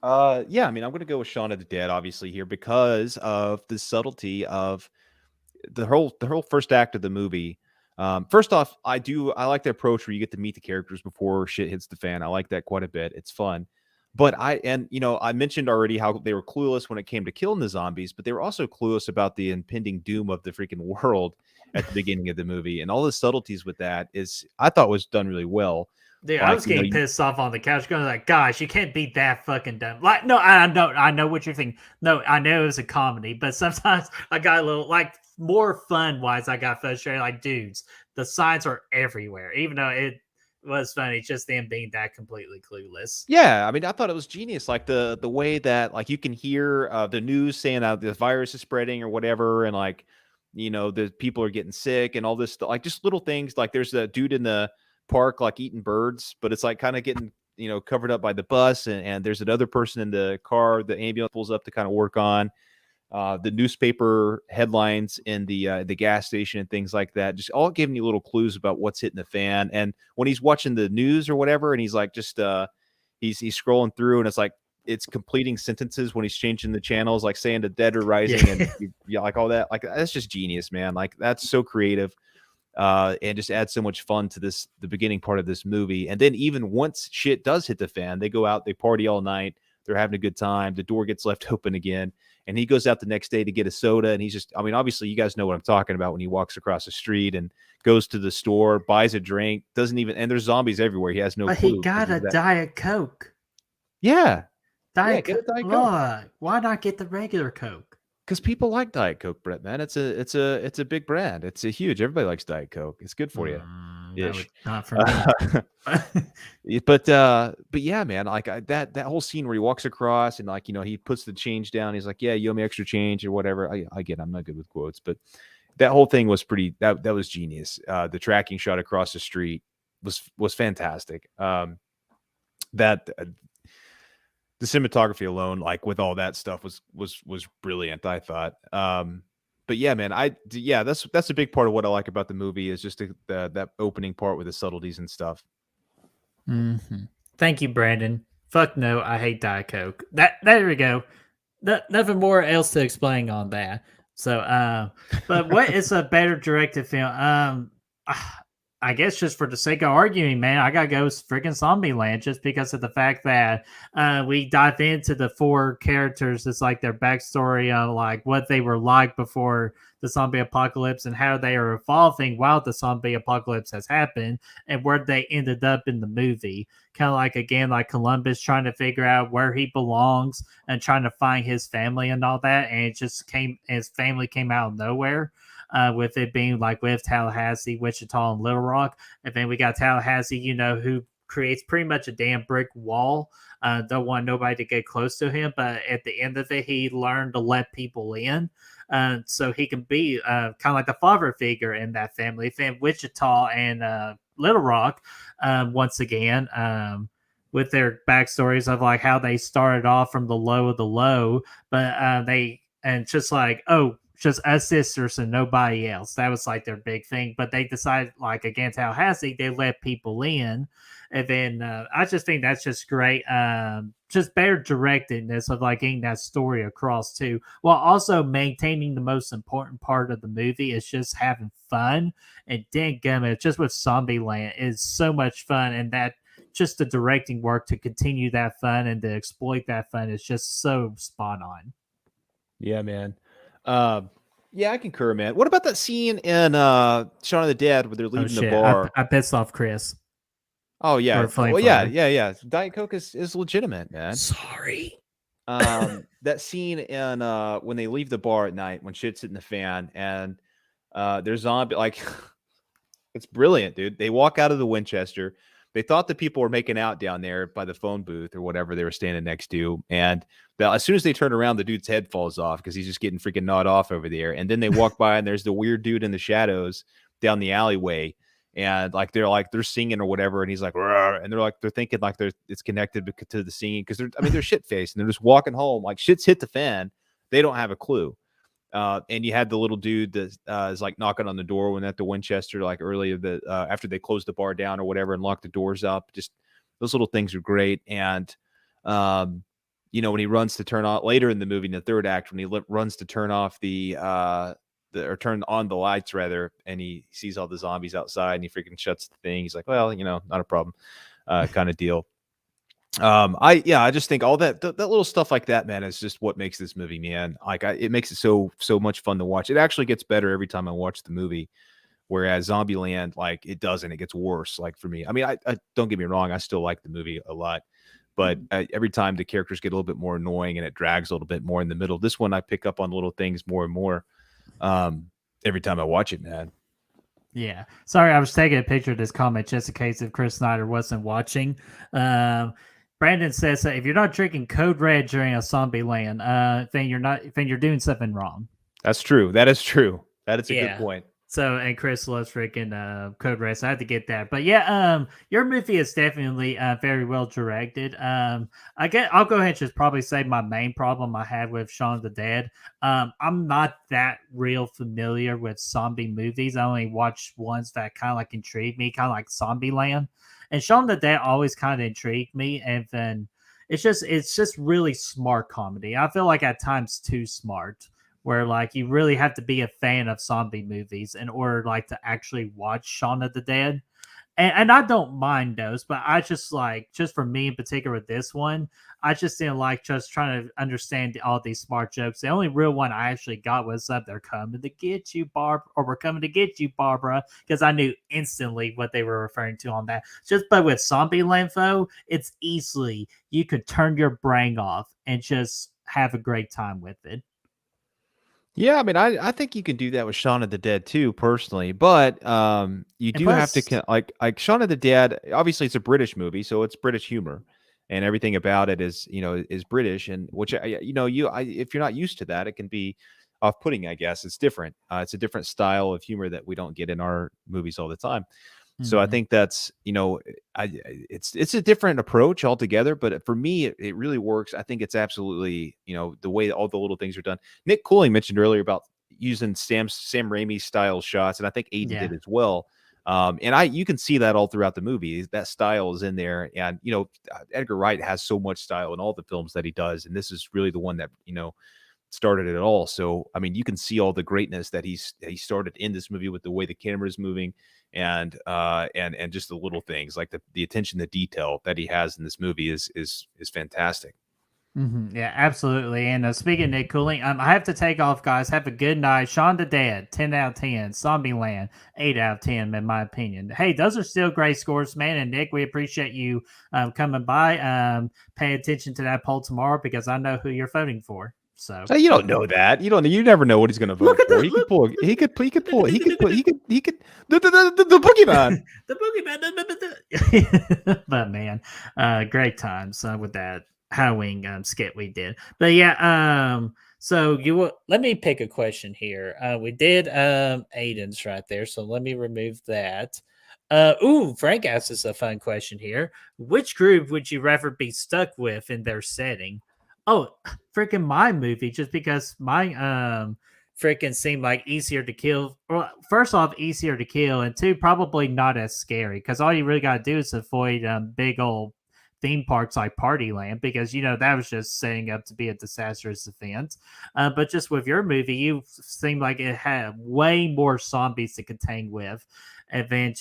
Yeah, I mean, I'm going to go with Shaun of the Dead, obviously, here because of the subtlety of the whole first act of the movie. First off, I like the approach where you get to meet the characters before shit hits the fan. I like that quite a bit. It's fun. But I mentioned already how they were clueless when it came to killing the zombies, but they were also clueless about the impending doom of the freaking world at the beginning of the movie. And all the subtleties with that I thought was done really well. Dude, I was getting pissed off on the couch, going like, "Gosh, you can't be that fucking dumb." Like, no, I know what you're thinking. No, I know it was a comedy, but sometimes I got a little like more fun wise. I got frustrated. Like, dudes, the signs are everywhere, even though it was funny. It's just them being that completely clueless. Yeah, I mean, I thought it was genius. Like the way that like you can hear the news saying that the virus is spreading or whatever, and like the people are getting sick and all this stuff. Like just little things. Like there's a dude in the park like eating birds, but it's like kind of getting covered up by the bus, and there's another person in the car the ambulance pulls up to kind of work on. The newspaper headlines in the gas station and things like that, just all giving you little clues about what's hitting the fan. And when he's watching the news or whatever, and he's like just he's scrolling through, and it's completing sentences when he's changing the channels, like saying the dead are rising, and like all that. Like that's just genius, man. Like that's so creative. And just adds so much fun to the beginning part of this movie. And then even once shit does hit the fan, they go out, they party all night, they're having a good time, the door gets left open again, and he goes out the next day to get a soda, and he's just, I mean, obviously you guys know what I'm talking about when he walks across the street and goes to the store, buys a drink, and there's zombies everywhere. He has no clue. He got a Diet Coke. Yeah. Diet Coke. Why not get the regular Coke? Because people like Diet Coke, Brett, man. It's a big brand. It's a huge. Everybody likes Diet Coke. It's good for you. Not for me. But yeah, man. Like that whole scene where he walks across and like he puts the change down. He's like, "Yeah, you owe me extra change or whatever." I get. I'm not good with quotes, but that whole thing was pretty. That was genius. The tracking shot across the street was fantastic. The cinematography alone, like with all that stuff, was brilliant, I thought. But yeah, man, that's a big part of what I like about the movie is just that opening part with the subtleties and stuff. Mm-hmm. Thank you, Brandon. Fuck no, I hate Diet Coke. There we go. Nothing more else to explain on that. So, but what is a better directed film? I guess just for the sake of arguing, man, I gotta go with freaking Zombieland just because of the fact that we dive into the 4 characters. It's like their backstory on like what they were like before the zombie apocalypse and how they are evolving while the zombie apocalypse has happened and where they ended up in the movie. Kind of like, again, like Columbus trying to figure out where he belongs and trying to find his family and all that. And it just his family came out of nowhere. With it being like with Tallahassee, Wichita, and Little Rock. And then we got Tallahassee, who creates pretty much a damn brick wall. Don't want nobody to get close to him. But at the end of it, he learned to let people in. So he can be kind of like the father figure in that family. Then Wichita and Little Rock, once again, with their backstories of like how they started off from the low of the low, but just like, just us sisters and nobody else. That was like their big thing. But they decided, like, again, Tallahassee, they let people in. And then I just think that's just great. Just better directedness of like getting that story across too, while also maintaining the most important part of the movie is just having fun. And dadgummit, just with Zombieland is so much fun, and that just the directing work to continue that fun and to exploit that fun is just so spot on. Yeah, man. Yeah, I concur, man. What about that scene in Shaun of the Dead where they're leaving the bar? I pissed off Chris. Oh yeah. Well, yeah. Diet Coke is legitimate, man. Sorry. That scene in when they leave the bar at night when shit's hitting the fan and there's zombie, like it's brilliant, dude. They walk out of the Winchester. They thought the people were making out down there by the phone booth or whatever they were standing next to. And as soon as they turn around, the dude's head falls off because he's just getting freaking gnawed off over there. And then they walk by and there's the weird dude in the shadows down the alleyway. And they're singing or whatever. And he's like, "Rawr," and they're thinking like it's connected to the singing because they're shit faced and they're just walking home. Like shit's hit the fan. They don't have a clue. And you had the little dude that is like knocking on the door when at the Winchester, like earlier after they closed the bar down or whatever and locked the doors up. Just those little things are great. And when he runs to turn on later in the movie in the third act, when he runs to turn off or turn on the lights rather, and he sees all the zombies outside and he freaking shuts the thing. He's like, well, not a problem, kind of deal. I just think all that little stuff like that, man, is just what makes this movie, man. Like it makes it so much fun to watch. It actually gets better every time I watch the movie, whereas Zombieland, like it doesn't. It gets worse. Like for me, I mean, I don't get me wrong, I still like the movie a lot, but every time the characters get a little bit more annoying and it drags a little bit more in the middle. This one, I pick up on little things more and more every time I watch it, man. Yeah. Sorry, I was taking a picture of this comment just in case if Chris Snyder wasn't watching. Brandon says that if you're not drinking Code Red during a Zombieland, then you're doing something wrong. That's true. That is true. That is a good point. So, and Chris loves freaking Code Red, so I had to get that. But yeah, your movie is definitely very well directed. I'll go ahead and just probably say my main problem I had with Shaun of the Dead. I'm not that real familiar with zombie movies. I only watched ones that kind of like intrigued me, kind of like Zombieland. And Shaun of the Dead always kind of intrigued me. And then it's just really smart comedy. I feel like at times too smart, where like you really have to be a fan of zombie movies in order like to actually watch Shaun of the Dead. And I don't mind those, but I just for me in particular with this one, I just didn't like just trying to understand all these smart jokes. The only real one I actually got was they're coming to get you, Barb, or we're coming to get you, Barbara, because I knew instantly what they were referring to on that. But with Zombieland, though, it's easily you could turn your brain off and just have a great time with it. Yeah, I mean, I think you can do that with Shaun of the Dead too, personally. But you do have to like Shaun of the Dead. Obviously, it's a British movie, so it's British humor, and everything about it is British. And which if you're not used to that, it can be off-putting. I guess it's different. It's a different style of humor that we don't get in our movies all the time. So I think that's, it's a different approach altogether, but for me, it really works. I think it's absolutely, the way all the little things are done. Nick Cooling mentioned earlier about using Sam Raimi style shots, and I think Aiden did as well. And you can see that all throughout the movie. That style is in there, and Edgar Wright has so much style in all the films that he does, and this is really the one that started it all. So I mean, you can see all the greatness that he started in this movie with the way the camera is moving, and just the little things like the attention to detail that he has in this movie is fantastic. Yeah, absolutely. And speaking of Nick Cooling, I have to take off, guys. Have a good night. Shaun the Dead, 10 out of 10. Zombieland, 8 out of 10, in my opinion. Hey, those are still great scores, man. And Nick, we appreciate you coming by. Pay attention to that poll tomorrow because I know who you're voting for. So you don't know that. You never know what he's going to vote for. He could pull the boogeyman. The boogeyman. But man, great times with that Halloween skit we did. But yeah, so let me pick a question here. We did Aiden's right there, so let me remove that. Frank asks us a fun question here. Which group would you rather be stuck with in their setting? Oh, freaking my movie, just because my freaking seemed like easier to kill. Well, first off, easier to kill, and two, probably not as scary because all you really got to do is avoid big old theme parks like Partyland, because that was just setting up to be a disastrous event. But just with your movie, you seemed like it had way more zombies to contain with, and then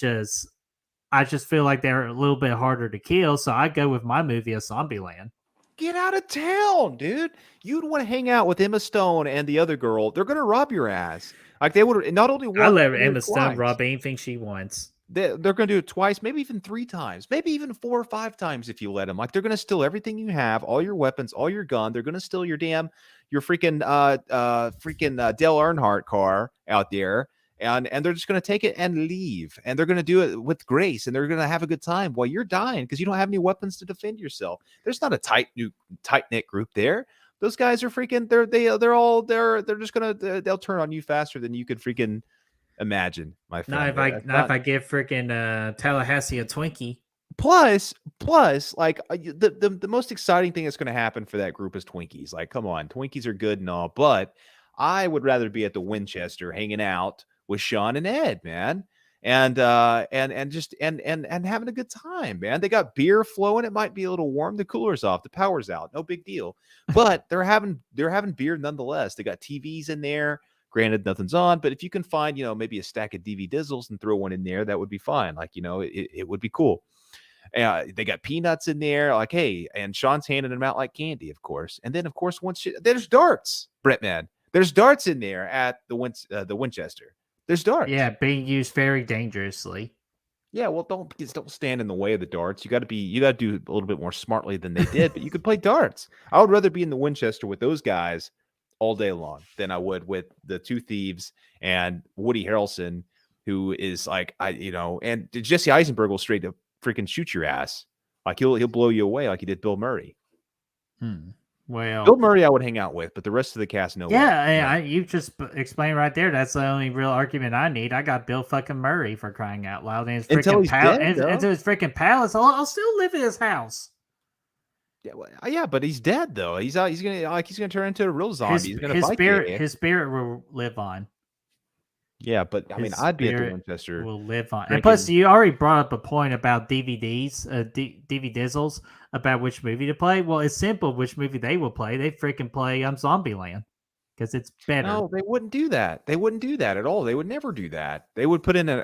I just feel like they're a little bit harder to kill. So I go with my movie as Zombieland. Get out of town, dude. You'd want to hang out with Emma Stone and the other girl. They're gonna rob your ass. Like they would not only. I'll let Emma Stone rob anything she wants. They're going to do it twice, maybe even 3 times, maybe even 4 or 5 times if you let them. Like they're going to steal everything you have, all your weapons, all your gun. They're going to steal your freaking Dale Earnhardt car out there, and they're just going to take it and leave. And they're going to do it with grace, and they're going to have a good time while you're dying because you don't have any weapons to defend yourself. There's not a tight knit group there. Those guys are freaking. They're just gonna. They'll turn on you faster than you could freaking imagine, my friend. If I give freaking Tallahassee a Twinkie. Plus, like the most exciting thing that's going to happen for that group is Twinkies. Like, come on, Twinkies are good and all, but I would rather be at the Winchester hanging out with Shaun and Ed, man, and just having a good time, man. They got beer flowing. It might be a little warm. The cooler's off. The power's out. No big deal. But they're having beer nonetheless. They got TVs in there. Granted, nothing's on, but if you can find, maybe a stack of DV Dizzles and throw one in there, that would be fine. Like, it would be cool. They got peanuts in there. Like, hey, and Shaun's handing them out like candy, of course. And then, of course, there's darts, Brettman. There's darts in there at the Winchester. There's darts. Yeah, being used very dangerously. Yeah, well, don't stand in the way of the darts. You got to do a little bit more smartly than they did, but you could play darts. I would rather be in the Winchester with those guys all day long than I would with the 2 thieves and Woody Harrelson, who is like, and Jesse Eisenberg will straight to freaking shoot your ass. Like he'll blow you away like he did Bill Murray. Well, Bill Murray I would hang out with, but the rest of the cast, no. Yeah, you just explained right there. That's the only real argument I need. I got Bill fucking Murray for crying out loud. And his freaking into his freaking palace. I'll still live in his house. Yeah, but he's dead though. He's gonna turn into a real zombie. His spirit will live on. Yeah, but I mean, I'd be at the Winchester. Will live on. And plus, you already brought up a point about DVDs, DV Dizzles, about which movie to play. Well, it's simple. Which movie they will play? They freaking play Zombieland because it's better. No, they wouldn't do that. They wouldn't do that at all. They would never do that. They would put in Day of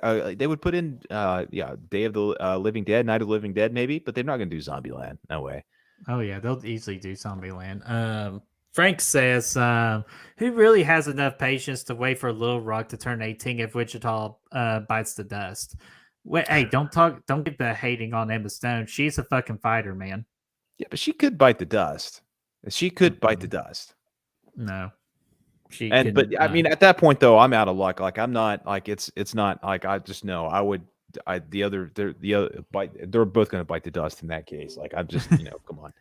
the Living Dead, Night of the Living Dead, maybe, but they're not going to do Zombieland. No way. Oh yeah, they'll easily do Zombieland. Frank says, who really has enough patience to wait for Little Rock to turn 18 if Wichita bites the dust? Wait, hey, don't get the hating on Emma Stone. She's a fucking fighter, man. Yeah, but she could bite the dust. She could bite the dust. No. I mean, at that point though, I'm out of luck. Like I'm not like it's not like I just know they're both going to bite the dust in that case. Like I'm just, come on.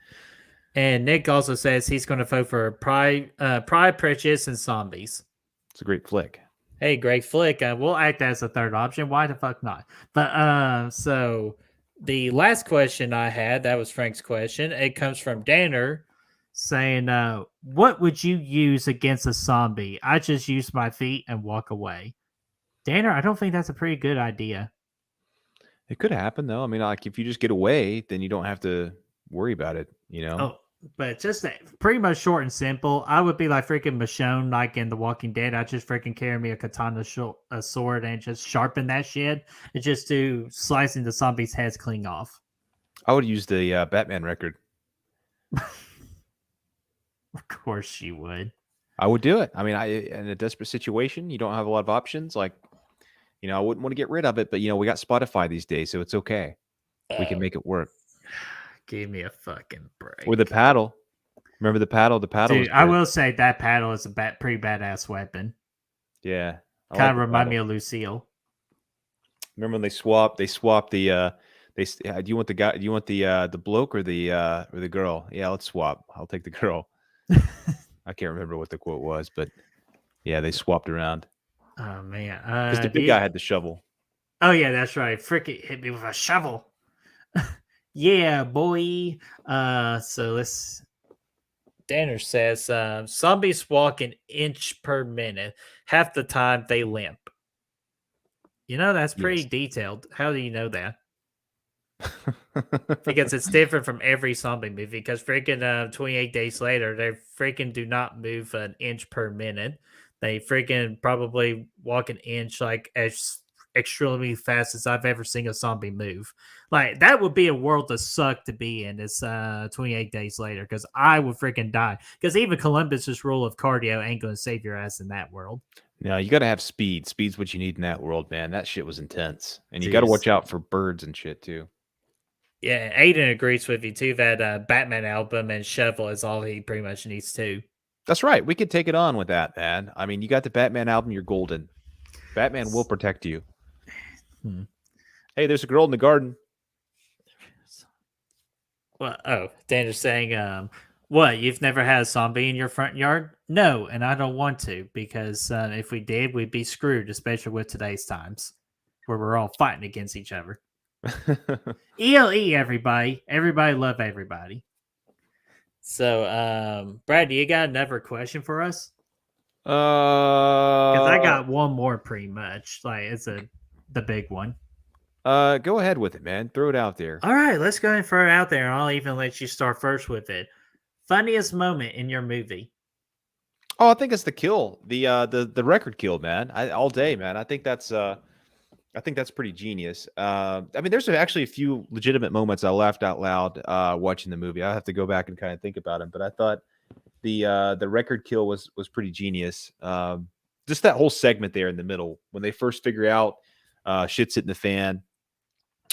And Nick also says he's going to vote for Pride, Prejudice, and Zombies. It's a great flick. Hey, great flick. We'll act as a third option. Why the fuck not? But so the last question I had, that was Frank's question. It comes from Danner saying, what would you use against a zombie? I just use my feet and walk away. Danner, I don't think that's a pretty good idea. It could happen though. I mean, like if you just get away, then you don't have to worry about it, Oh, But just pretty much short and simple. I would be like freaking Michonne, like in The Walking Dead. I just freaking carry me a katana, a sword, and just sharpen that shit, and just do slicing the zombies' heads clean off. I would use the Batman record. Of course, you would. I would do it. I mean, in a desperate situation, you don't have a lot of options. Like, I wouldn't want to get rid of it, but we got Spotify these days, so it's okay. We can make it work. Give me a fucking break. With the paddle. Remember the paddle? The paddle. Dude, I will say that paddle is a pretty badass weapon. Yeah. Kind of remind me of Lucille. Remember when they swapped the do you want the guy, do you want the bloke or the girl? Yeah, let's swap. I'll take the girl. I can't remember what the quote was, but yeah, they swapped around. Oh man. Because the big guy had the shovel. Oh yeah, that's right. Frickin' hit me with a shovel. Yeah, boy. So let's. Danner says zombies walk an inch per minute. Half the time they limp. That's pretty detailed. How do you know that? Because it's different from every zombie movie. Because freaking 28 days later, they freaking do not move an inch per minute. They freaking probably walk an inch like as extremely fast as I've ever seen a zombie move. Like that would be a world to suck to be in. It's 28 days later because I would freaking die. Because even Columbus's rule of cardio ain't gonna save your ass in that world. No, you gotta have speed. Speed's what you need in that world, man. That shit was intense, and you gotta watch out for birds and shit too. Yeah, Aiden agrees with you too that Batman album and shovel is all he pretty much needs too. That's right. We could take it on with that, man. I mean, you got the Batman album, you're golden. Batman will protect you. Hey, there's a girl in the garden. Well, Dan is saying, what, you've never had a zombie in your front yard? No, and I don't want to, because if we did, we'd be screwed, especially with today's times, where we're all fighting against each other. ELE, everybody. Everybody love everybody. So, Brad, do you got another question for us? Because I got one more pretty much. Like, it's the big one. Go ahead with it, man. Throw it out there. All right, let's go ahead and throw it out there, and I'll even let you start first with it. Funniest moment in your movie? Oh, I think it's the kill, the record kill, man. All day, man. I think that's pretty genius. I mean, there's actually a few legitimate moments I laughed out loud watching the movie. I have to go back and kind of think about them, but I thought the record kill was pretty genius. Just that whole segment there in the middle when they first figure out shit's hitting the fan.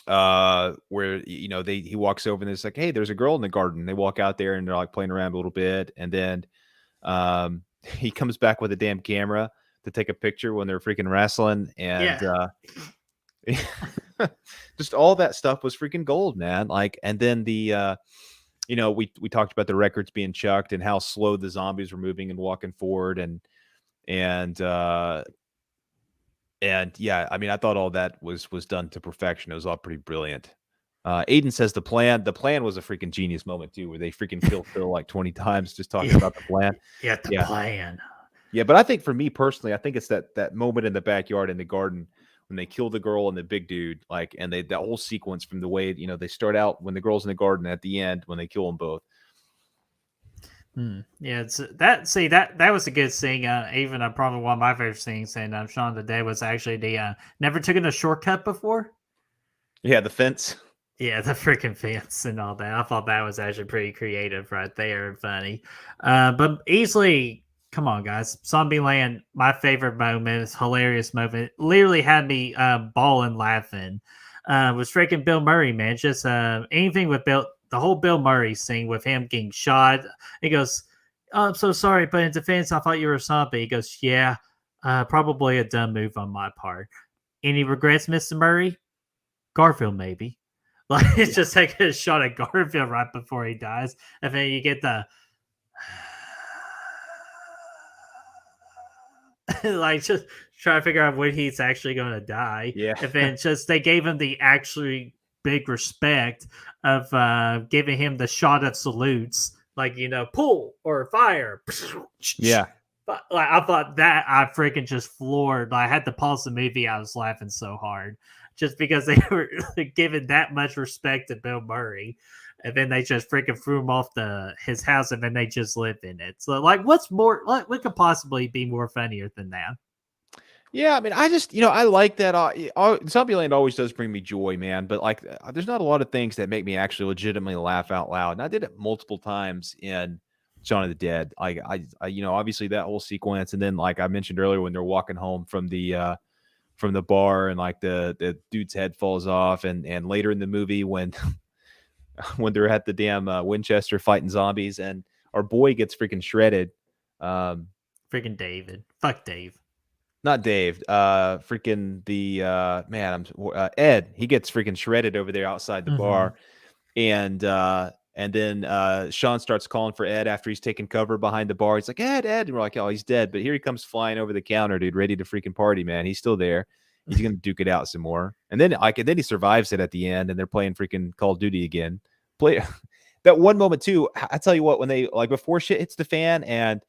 Where he walks over and it's like, hey, there's a girl in the garden. They walk out there and they're like playing around a little bit, and then he comes back with a damn camera to take a picture when they're freaking wrestling, and just all that stuff was freaking gold, man. Like, and then we talked about the records being chucked and how slow the zombies were moving and walking forward, and yeah, I mean, I thought all that was done to perfection. It was all pretty brilliant. Aiden says the plan was a freaking genius moment too, where they freaking killed Phil like 20 times just talking about the plan. The plan. Yeah, but I think for me personally, I think it's that moment in the backyard in the garden when they kill the girl and the big dude, like, and that whole sequence from the way they start out when the girl's in the garden, at the end when they kill them both. Yeah, that was a good scene. Even probably one of my favorite scenes in Shaun today was actually the never taken a shortcut before. Yeah, the fence. Yeah, the freaking fence and all that. I thought that was actually pretty creative right there and funny. But easily, come on, guys. Zombieland, my favorite moment, it's hilarious moment. Literally had me bawling laughing. Was freaking Bill Murray, man. Just anything with Bill, the whole Bill Murray scene with him getting shot. He goes, oh, I'm so sorry, but in defense, I thought you were a zombie. He goes, yeah, probably a dumb move on my part. Any regrets, Mr. Murray? Garfield, maybe. Like, it's just taking a shot at Garfield right before he dies. And then you get the like, just try to figure out when he's actually going to die. Yeah. And then just they gave him the actually big respect of giving him the shot of salutes, like, pull or fire. Yeah. But like I thought that I freaking just floored. I had to pause the movie. I was laughing so hard just because they were giving that much respect to Bill Murray, and then they just freaking threw him off his house, and then they just live in it. So like, what's more? What could possibly be more funnier than that? Yeah, I mean, I just, I like that. Zombieland always does bring me joy, man. But like, there's not a lot of things that make me actually legitimately laugh out loud. And I did it multiple times in Shaun of the Dead. Like, obviously that whole sequence, and then like I mentioned earlier, when they're walking home from the bar, and like the dude's head falls off, and later in the movie when when they're at the damn Winchester fighting zombies, and our boy gets freaking shredded. Freaking David, fuck Dave. Not Dave. Freaking the Ed. He gets freaking shredded over there outside the bar, and then Shaun starts calling for Ed after he's taken cover behind the bar. He's like, Ed, and we're like, oh, he's dead. But here he comes flying over the counter, dude, ready to freaking party, man. He's still there. He's gonna duke it out some more, and then he survives it at the end, and they're playing freaking Call of Duty again. Play that one moment too. I tell you what, when they like before shit hits the fan, and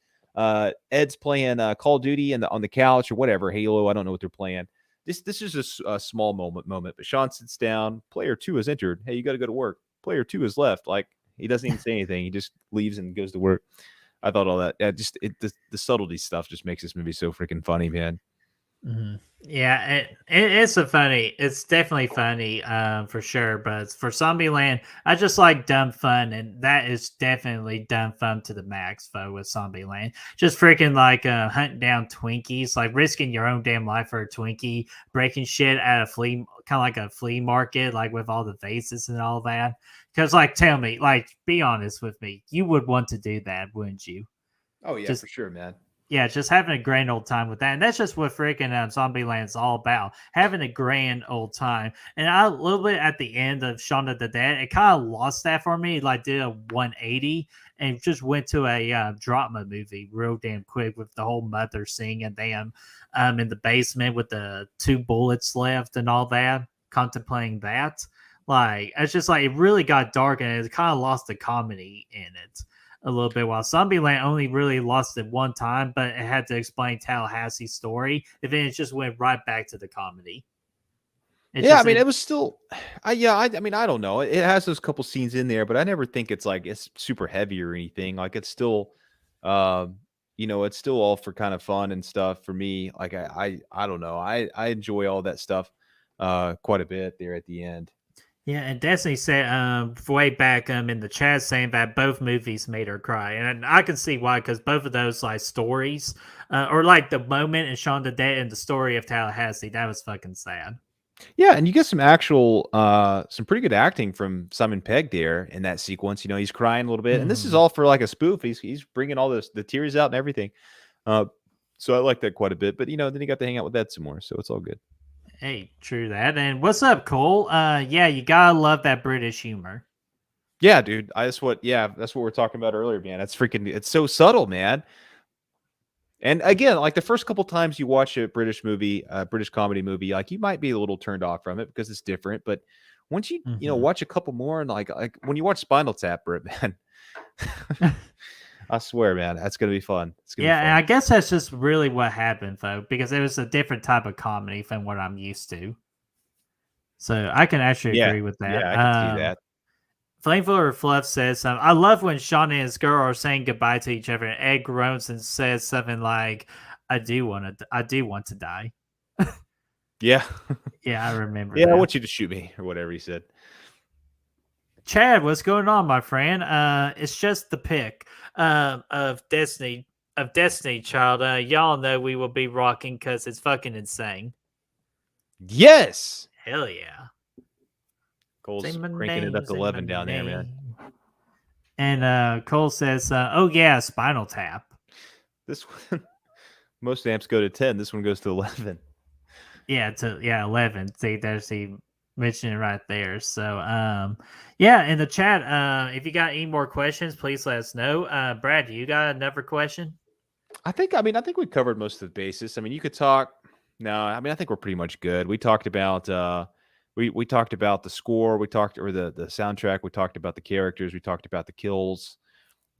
Ed's playing Call of Duty on the couch or whatever, Halo, I don't know what they're playing. This is a small moment, but Shaun sits down. Player 2 has entered. Hey, you got to go to work. Player 2 has left. Like, he doesn't even say anything. He just leaves and goes to work. I thought all that. The subtlety stuff just makes this movie so freaking funny, man. Yeah, it's definitely funny for sure. But for Zombieland, I just like dumb fun, and that is definitely dumb fun to the max, though, with Zombieland. Just freaking like hunting down Twinkies, like risking your own damn life for a Twinkie, breaking shit at a kind of like a flea market, like with all the vases and all that. Because like, tell me, like, be honest with me, you would want to do that, wouldn't you? Oh yeah, for sure, man. Yeah, just having a grand old time with that. And that's just what freaking Zombieland's all about. Having a grand old time. And a little bit at the end of Shaun of the Dead, it kind of lost that for me. Like, did a 180 and just went to a drama movie real damn quick with the whole mother singing them in the basement with the 2 bullets left and all that, contemplating that. Like, it's just like it really got dark, and it kind of lost the comedy in it a little bit, while Zombieland only really lost it one time, but it had to explain Tallahassee's story, and then it just went right back to the comedy. It was still, I mean, I don't know. It has those couple scenes in there, but I never think it's like it's super heavy or anything. Like, it's still, it's still all for kind of fun and stuff for me. Like, I don't know. I enjoy all that stuff quite a bit there at the end. Yeah, and Destiny said way back in the chat saying that both movies made her cry, and I can see why, because both of those like stories, or like the moment in Shaun of the Dead and the story of Tallahassee, that was fucking sad. Yeah, and you get some actual, some pretty good acting from Simon Pegg there in that sequence. He's crying a little bit, and this is all for like a spoof. He's bringing all the tears out and everything. So I like that quite a bit. But then he got to hang out with Ed some more, so it's all good. Hey, true that. And what's up, Cole? Yeah, you gotta love that British humor. Yeah, dude. That's what we're talking about earlier, man. It's so subtle, man. And again, like the first couple times you watch a British movie, a British comedy movie, like you might be a little turned off from it because it's different. But once you watch a couple more, and like when you watch Spinal Tap, man, I swear, man, that's gonna be fun. It's gonna be fun. And I guess that's just really what happened, though, because it was a different type of comedy than what I'm used to. So I can actually agree with that. Yeah, I can see that. Flamethrower Fluff says, I love when Shaun and his girl are saying goodbye to each other, and Ed groans and says something like, I do want to die. Yeah. Yeah, I remember. Yeah, I want you to shoot me, or whatever he said. Chad, what's going on, my friend? It's just the pick of Destiny Child. Y'all know we will be rocking because it's fucking insane. Yes. Hell yeah. Cole's cranking it up to 11 down there, man. And Cole says, oh yeah, Spinal Tap. This one, most amps go to 10. This one goes to 11. Yeah, 11. See, there's the mentioning right there. So yeah, in the chat, if you got any more questions, please let us know. Brad, you got another question? I think we covered most of the bases. I mean, you could talk. No, I mean, I think we're pretty much good. We talked about we talked about the score, the soundtrack, we talked about the characters, we talked about the kills.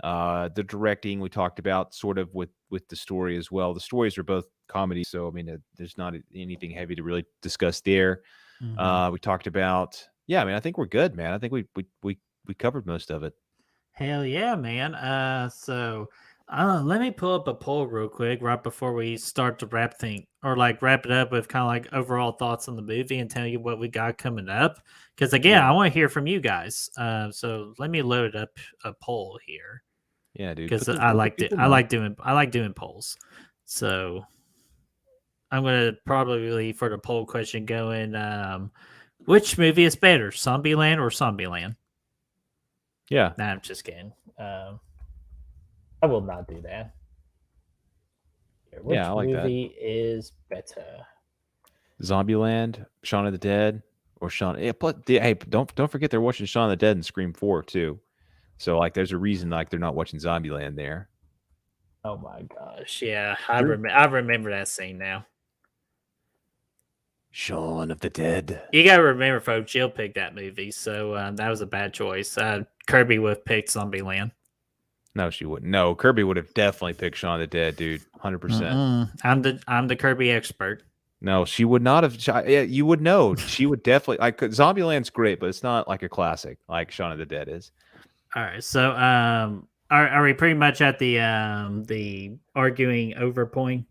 The directing we talked about, sort of with the story as well. The stories are both comedy, so I mean, there's not anything heavy to really discuss there. We talked about, yeah. I mean, I think we're good, man. I think we covered most of it. Hell yeah, man. So let me pull up a poll real quick right before we start to wrap it up with kind of like overall thoughts on the movie and tell you what we got coming up. Because again, Yeah. I want to hear from you guys. So let me load up a poll here. Yeah, dude. Because Let I the like people I know. like doing polls. So I'm gonna probably for the poll question going, which movie is better, Zombieland or Zombieland? Yeah. Nah, I'm just kidding. I will not do that. Which Yeah, I like that. movie is better? Zombieland, Shaun of the Dead, or Shaun. Yeah, but hey, don't forget they're watching Shaun of the Dead and Scream 4 too. So like, there's a reason like they're not watching Zombieland there. Oh my gosh, yeah, I True. remember that scene now. Shaun of the Dead. You gotta remember, folks, Jill picked that movie, so that was a bad choice. Kirby would have picked Zombieland. No, she wouldn't. No, Kirby would have definitely picked Shaun of the Dead, dude. 100%. I'm the Kirby expert. No, she would not have. Yeah, you would know. She would definitely like. Zombieland's great, but it's not like a classic like Shaun of the Dead is. All right, so are we pretty much at the arguing over point?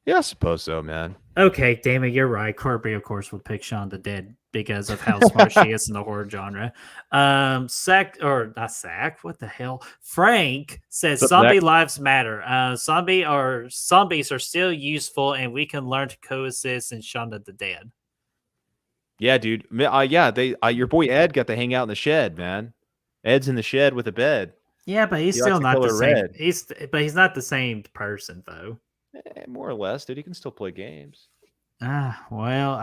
Yeah, I suppose so, man. Okay, damn it, you're right. Kirby, of course, would pick Shaun the Dead because of how smart she is in the horror genre. Sack or not Sack? What the hell? Frank says zombie lives matter. Zombies are still useful, and we can learn to coexist in Shaun of the Dead. Yeah, dude. Yeah, your boy Ed got to hang out in the shed, man. Ed's in the shed with a bed. Yeah, but he's still not the same. He's not the same person though. More or less, dude. He can still play games. Well,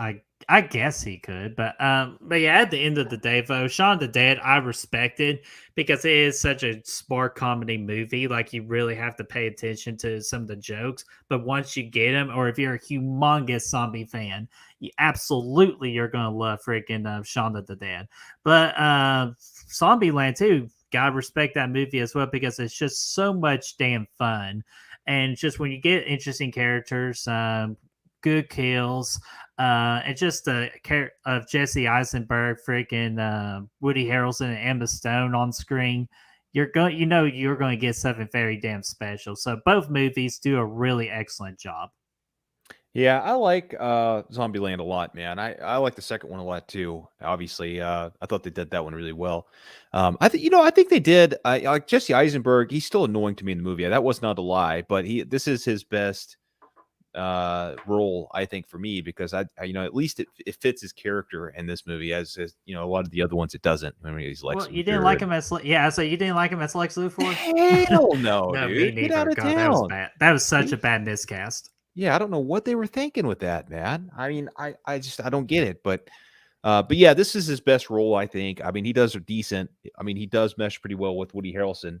I guess he could, but yeah. At the end of the day, though, Shaun the Dead I respected because it is such a smart comedy movie. Like you really have to pay attention to some of the jokes, but once you get them, or if you're a humongous zombie fan, you're gonna love freaking Shaun of the Dead. But Zombieland too, gotta respect that movie as well because it's just so much damn fun. And just when you get interesting characters, good kills, and just the character of Jesse Eisenberg, freaking Woody Harrelson, and Emma Stone on screen, you're going to get something very damn special. So both movies do a really excellent job. Yeah, I like Zombieland a lot, man. I like the second one a lot too. Obviously, I thought they did that one really well. I think they did. I like Jesse Eisenberg. He's still annoying to me in the movie. That was not a lie, but this is his best role, I think, for me because I at least it fits his character in this movie as a lot of the other ones it doesn't. I mean, he's Lex. Well, you didn't like him as so you didn't like him as Lex Luthor? Hell no, no, dude. me neither. God, that was bad. That was such a bad miscast. Yeah, I don't know what they were thinking with that, man. I mean, I don't get it, but yeah, this is his best role, I think. I mean, he does decent. I mean, he does mesh pretty well with Woody Harrelson.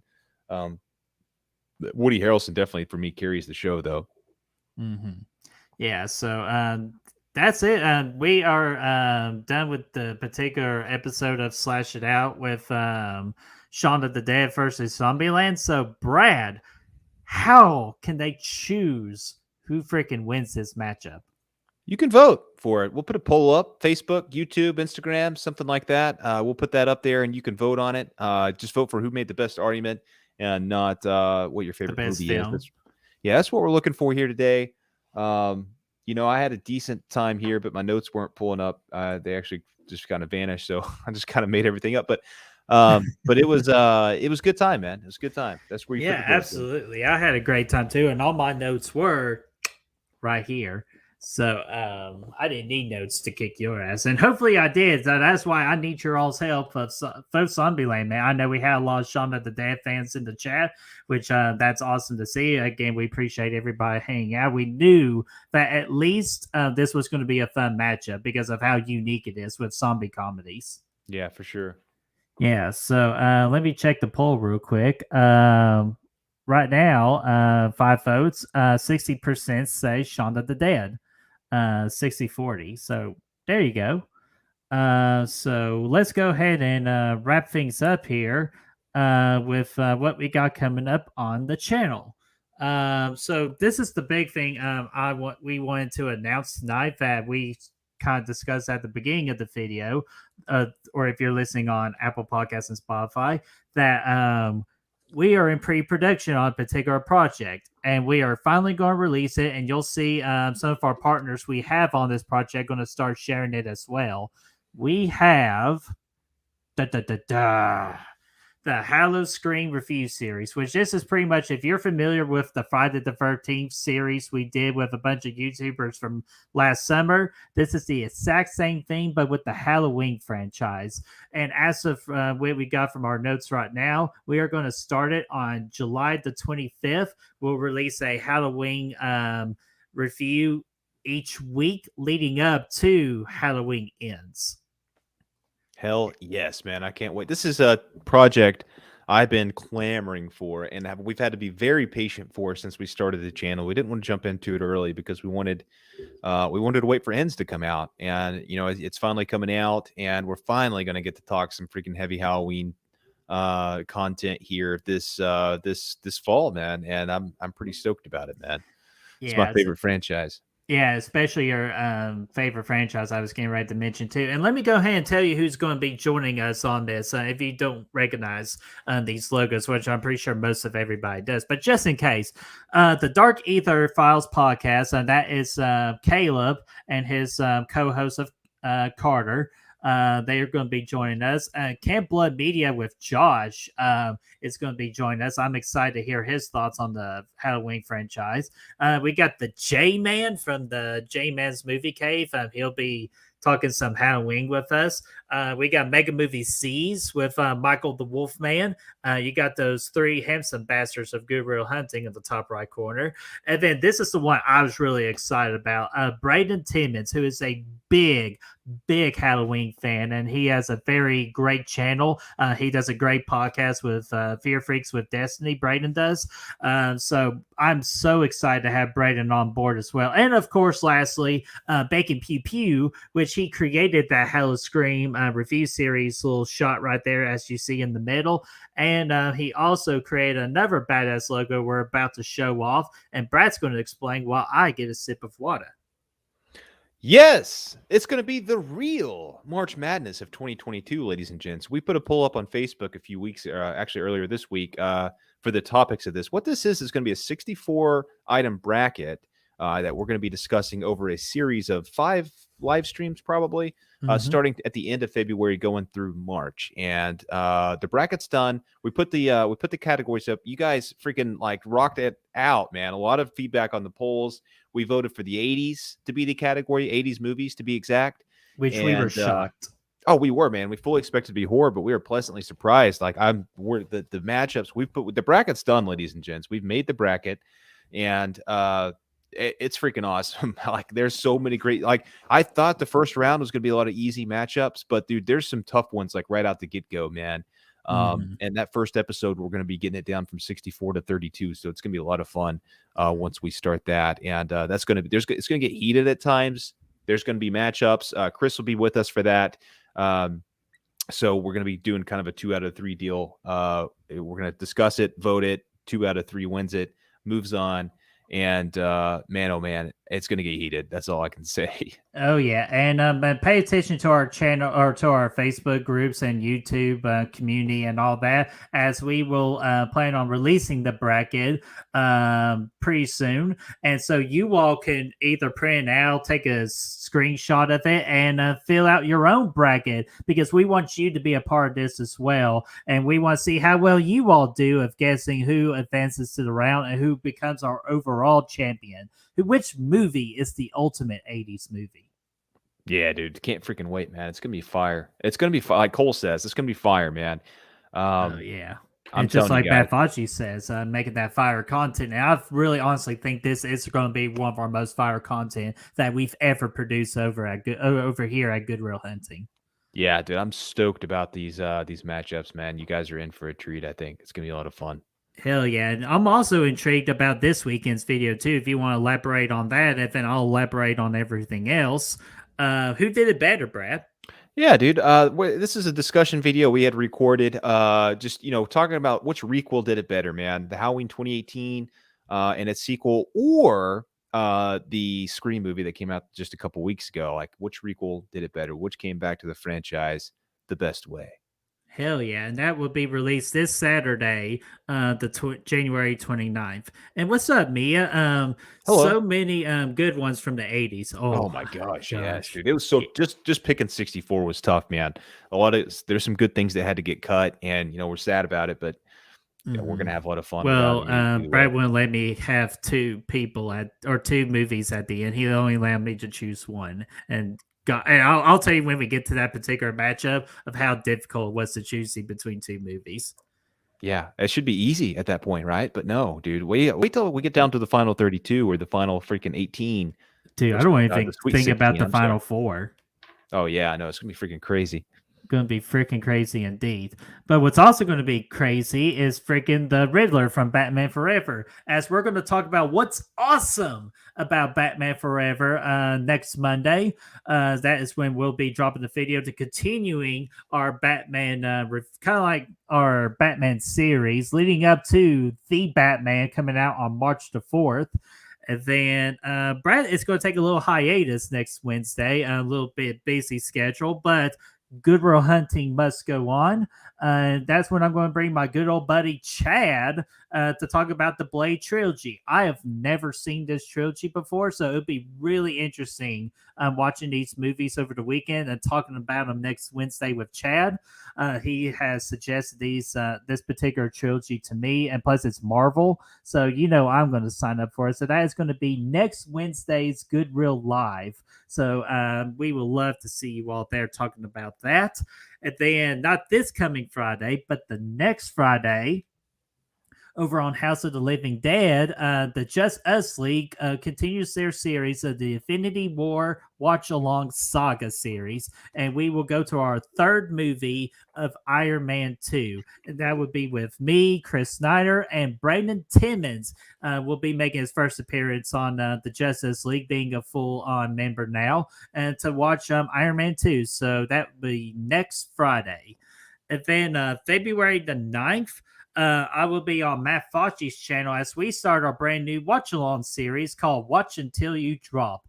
Woody Harrelson definitely for me carries the show, though. Mm-hmm. Yeah, so that's it. We are done with the particular episode of Slash It Out with Shaun of the Dead versus Zombieland. So, Brad, how can they choose who freaking wins this matchup? You can vote for it. We'll put a poll up, Facebook, YouTube, Instagram, something like that. We'll put that up there and you can vote on it. Just vote for who made the best argument and not what your favorite movie film is. Yeah, that's what we're looking for here today. I had a decent time here, but my notes weren't pulling up. They actually just kind of vanished. So I just kind of made everything up, but it was good time, man. It was a good time. That's where you absolutely. I had a great time too. And all my notes were right here. So I didn't need notes to kick your ass, and hopefully I did. So that's why I need your all's help for Zombieland, man. I know we had a lot of Shaun of the Dead fans in the chat, which that's awesome to see. Again, we appreciate everybody hanging out. We knew that at least this was going to be a fun matchup because of how unique it is with zombie comedies. Yeah, for sure. Yeah, so let me check the poll real quick. Right now, 5 votes, 60% say Shaun of the Dead. 60-40. So there you go. So let's go ahead and wrap things up here. with what we got coming up on the channel. So this is the big thing we wanted to announce tonight that we kind of discussed at the beginning of the video, or if you're listening on Apple Podcasts and Spotify, that we are in pre-production on a particular project, and we are finally going to release it. And you'll see some of our partners we have on this project going to start sharing it as well. We have the Halo Screen review series, which this is pretty much, if you're familiar with the Friday the 13th series we did with a bunch of YouTubers from last summer, this is the exact same thing, but with the Halloween franchise. And as of what we got from our notes right now, we are going to start it on July the 25th. We'll release a Halloween review each week leading up to Halloween Ends. Hell yes, man. I can't wait. This is a project I've been clamoring for, and we've had to be very patient for since we started the channel. We didn't want to jump into it early because we wanted to wait for Ends to come out. And, you know, it's finally coming out, and we're finally going to get to talk some freaking heavy Halloween content here this fall, man. And I'm pretty stoked about it, man. It's my favorite franchise. Yeah, especially your favorite franchise I was getting ready to mention too. And let me go ahead and tell you who's going to be joining us on this. If you don't recognize these logos, which I'm pretty sure most of everybody does, but just in case, the Dark Ether Files podcast, and that is Caleb and his co-host of Carter. They are going to be joining us. Camp Blood Media with Josh is going to be joining us. I'm excited to hear his thoughts on the Halloween franchise. We got the J-Man from the J-Man's Movie Cave. He'll be talking some Halloween with us. We got Mega Movie C's with Michael the Wolfman. You got those three handsome bastards of Good Real Hunting in the top right corner. And then this is the one I was really excited about. Braden Timmons, who is a big Halloween fan, and he has a very great channel. He does a great podcast with Fear Freaks with Destiny. Braden does. So I'm so excited to have Braden on board as well. And of course, lastly, Bacon Pew Pew, which he created that Hello Scream review series little shot right there, as you see in the middle. And he also created another badass logo we're about to show off. And Brad's going to explain while I get a sip of water. Yes, it's going to be the real March Madness of 2022, ladies and gents. We put a poll up on Facebook a few weeks, actually earlier this week, for the topics of this. What this is going to be a 64-item bracket that we're going to be discussing over a series of 5 live streams, probably, starting at the end of February, going through March. And the bracket's done. We put the categories up. You guys freaking like rocked it out, man. A lot of feedback on the polls. We voted for the 80s to be the category, 80s movies to be exact. Which we were shocked. Oh, we were, man. We fully expected to be horror, but we were pleasantly surprised. Like the matchups we've put, the bracket's done, ladies and gents. We've made the bracket, and it's freaking awesome. Like, there's so many great. Like, I thought the first round was going to be a lot of easy matchups, but dude, there's some tough ones like right out the get go, man. And that first episode, we're going to be getting it down from 64 to 32. So it's going to be a lot of fun once we start that. And that's going to be, it's going to get heated at times. There's going to be matchups. Chris will be with us for that. So we're going to be doing kind of a 2 out of 3 deal. We're going to discuss it, vote it. 2 out of 3 wins it, moves on. And man, oh man, it's going to get heated. That's all I can say. Oh yeah, and pay attention to our channel or to our Facebook groups and YouTube community and all that, as we will plan on releasing the bracket pretty soon. And so you all can either print out, take a screenshot of it, and fill out your own bracket, because we want you to be a part of this as well. And we want to see how well you all do of guessing who advances to the round and who becomes our overall champion. Which movie is the ultimate 80s movie? Yeah, dude. Can't freaking wait, man. It's going to be fire. It's going to be like Cole says, it's going to be fire, man. Yeah. And just like Matt Fauci says, making that fire content. And I really honestly think this is going to be one of our most fire content that we've ever produced over here at Good Real Hunting. Yeah, dude. I'm stoked about these matchups, man. You guys are in for a treat, I think. It's going to be a lot of fun. Hell yeah. And I'm also intrigued about this weekend's video too. If you want to elaborate on that, and then I'll elaborate on everything else. Who did it better, Brad? Yeah, dude. This is a discussion video we had recorded. Just talking about which requel did it better, man. The Halloween 2018 and its sequel, or the Scream movie that came out just a couple weeks ago. Like, which requel did it better? Which came back to the franchise the best way? Hell yeah, and that will be released this Saturday, January 29th. And what's up, Mia? Hello. So many good ones from the 80s. Oh my gosh, yes, dude. It was so just picking 64 was tough, man. There's some good things that had to get cut, and we're sad about it, but we're gonna have a lot of fun. Well, Brad wouldn't let me have two movies at the end. He only allowed me to choose one, and I'll tell you when we get to that particular matchup of how difficult it was to choose between two movies. Yeah, it should be easy at that point, right? But no, dude. Wait till we get down to the final 32 or the final freaking 18. Dude, I don't even think about the final 4. Oh yeah, I know it's gonna be freaking crazy. Going to be freaking crazy indeed. But what's also going to be crazy is freaking the Riddler from Batman Forever, as we're going to talk about what's awesome about Batman Forever next Monday. That is when we'll be dropping the video to continuing our Batman, kind of like our Batman series leading up to The Batman coming out on March the 4th. And then Brad is going to take a little hiatus next Wednesday, a little bit busy schedule, but Good Will Hunting must go on. That's when I'm going to bring my good old buddy Chad to talk about the Blade Trilogy. I have never seen this trilogy before, so it'll be really interesting watching these movies over the weekend and talking about them next Wednesday with Chad. He has suggested this particular trilogy to me, and plus it's Marvel, so I'm going to sign up for it. So that is going to be next Wednesday's Good Real Live. So we will love to see you all there talking about that. And then not this coming Friday, but the next Friday, over on House of the Living Dead, the Just Us League continues their series of the Infinity War Watch Along Saga series, and we will go to our third movie of Iron Man 2, and that would be with me, Chris Snyder, and Brandon Timmons will be making his first appearance on the Just Us League, being a full-on member now, and to watch Iron Man 2, so that will be next Friday. And then February the 9th, I will be on Matt Fauci's channel as we start our brand new watch-along series called Watch Until You Drop.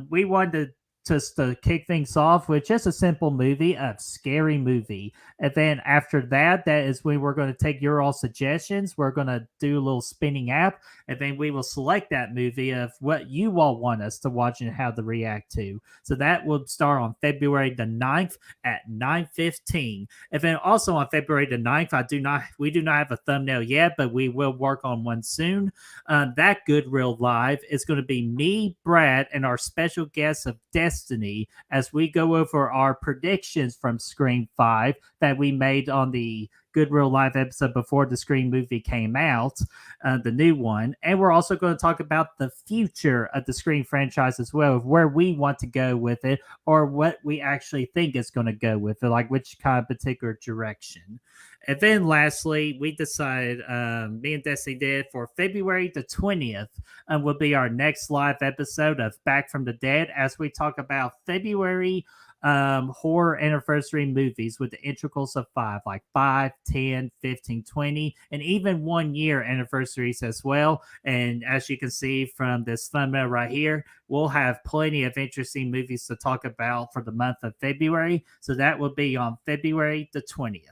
We wanted just to kick things off with just a simple movie, a scary movie. And then after that is when we're going to take your all suggestions. We're going to do a little spinning app, and then we will select that movie of what you all want us to watch and how to react to. So that will start on February the 9th at 9:15. And then also on February the 9th, we do not have a thumbnail yet, but we will work on one soon. That Good Real Live is going to be me, Brad, and our special guest of Destiny as we go over our predictions from Scream 5 that we made on the Good Real Live episode before the Scream movie came out, the new one. And we're also going to talk about the future of the Scream franchise as well, of where we want to go with it or what we actually think is going to go with it, like which kind of particular direction. And then lastly, we decided, me and Destiny did, for February the 20th will be our next live episode of Back from the Dead as we talk about February horror anniversary movies with the integrals of 5, like 5, 10, 15, 20, and even 1 year anniversaries as well. And as you can see from this thumbnail right here, we'll have plenty of interesting movies to talk about for the month of February. So that will be on February the 20th.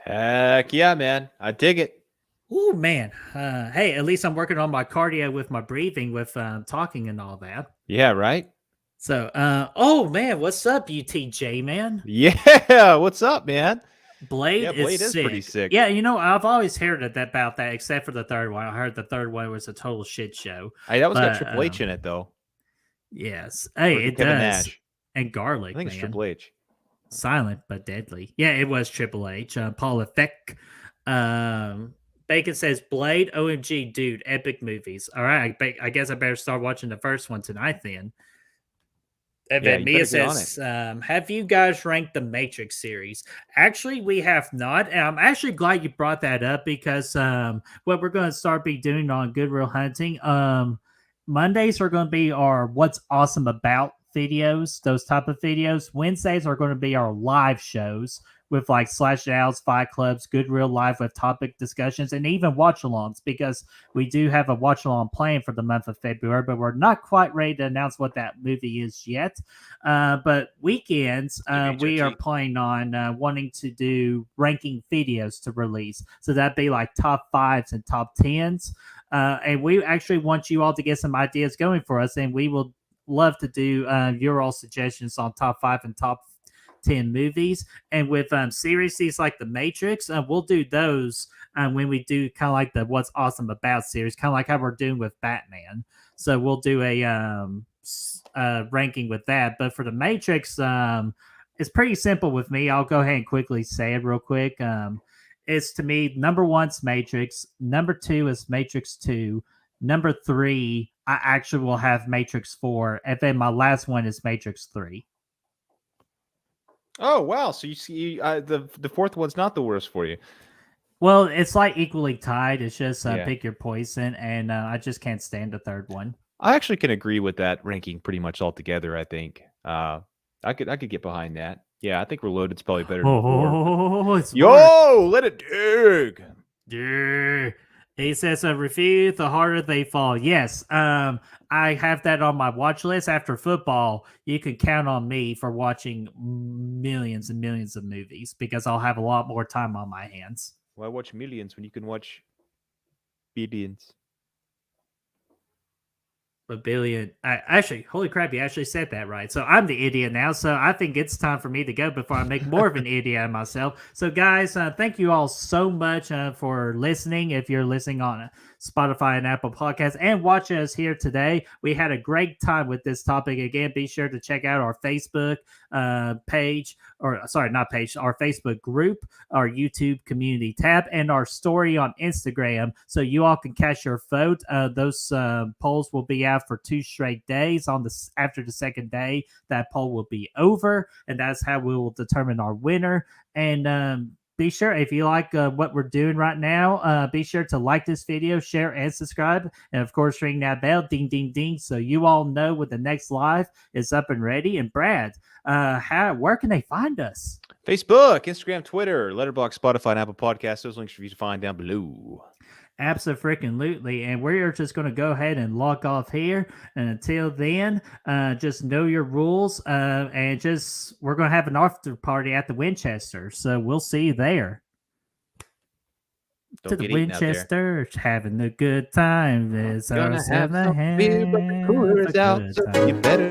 Heck yeah, man. I dig it. Oh, man. Hey, at least I'm working on my cardio with my breathing, with talking and all that. Yeah, right? So, oh, man, what's up, UTJ, man? Yeah, what's up, man? Blade is pretty sick. Yeah, I've always heard about that, except for the third one. I heard the third one was a total shit show. Hey, that was got Triple H in it, though. Yes. Hey, it Kevin does. Nash. And Garlic, I think man. it's Triple H. Silent but deadly. Yeah, it was Triple H. Paul Effect. Bacon says, Blade, OMG, dude, epic movies. All right, I guess I better start watching the first one tonight then. And then Mia says, have you guys ranked the Matrix series? Actually, we have not. And I'm actually glad you brought that up because what we're going to start doing on Good Real Hunting, Mondays are going to be our What's Awesome About videos, those type of videos. Wednesdays are going to be our live shows with like Slash Outs, Fight Clubs, Good Real Life with topic discussions, and even watch alongs, because we do have a watch along planned for the month of February, but we're not quite ready to announce what that movie is yet. But weekends, we are planning on wanting to do ranking videos to release. So that'd be like top 5s and top 10s. And we actually want you all to get some ideas going for us, and we will love to do your all suggestions on top 5 and top 10 movies. And with series like The Matrix, we'll do those when we do kind of like the What's Awesome About series, kind of like how we're doing with Batman. So we'll do a ranking with that. But for The Matrix, it's pretty simple with me. I'll go ahead and quickly say it real quick. It's, to me, number 1's Matrix, number 2 is Matrix 2, number 3 I actually will have Matrix 4, and then my last one is Matrix 3. Oh wow! So you see, the fourth one's not the worst for you. Well, it's like equally tied. It's just Yeah. pick your poison, and I just can't stand the third one. I actually can agree with that ranking pretty much altogether. I think I could get behind that. Yeah, I think Reloaded's probably better than 4. It's Yo, let it dig. Yeah. He says, refuse the harder they fall. Yes, I have that on my watch list. After football, you can count on me for watching millions and millions of movies, because I'll have a lot more time on my hands. Why watch millions when you can watch billions? A billion. Actually, holy crap, you actually said that right. So I'm the idiot now. So I think it's time for me to go before I make more of an idiot out of myself. So guys, thank you all so much for listening. If you're listening on Spotify and Apple Podcasts and watching us here today, we had a great time with this topic. Again, be sure to check out our Facebook page, or sorry, not page, our Facebook group, our YouTube community tab, and our story on Instagram, so you all can cast your vote. Those polls will be out for 2 straight days. After the second day, that poll will be over, and that's how we will determine our winner. And be sure, if you like what we're doing right now, be sure to like this video, share, and subscribe. And of course, ring that bell, ding, ding, ding, so you all know when the next live is up and ready. And Brad, where can they find us? Facebook, Instagram, Twitter, Letterboxd, Spotify, and Apple Podcasts. Those links for you to find down below. Absolutely. And we're just going to go ahead and log off here. And until then, just know your rules. And we're going to have an after party at the Winchester. So we'll see you there. Don't to get the eaten out there. Winchester, having a good time. There's Gonna ours have in the some beer, but the hand. cooler's A out, good so time. you better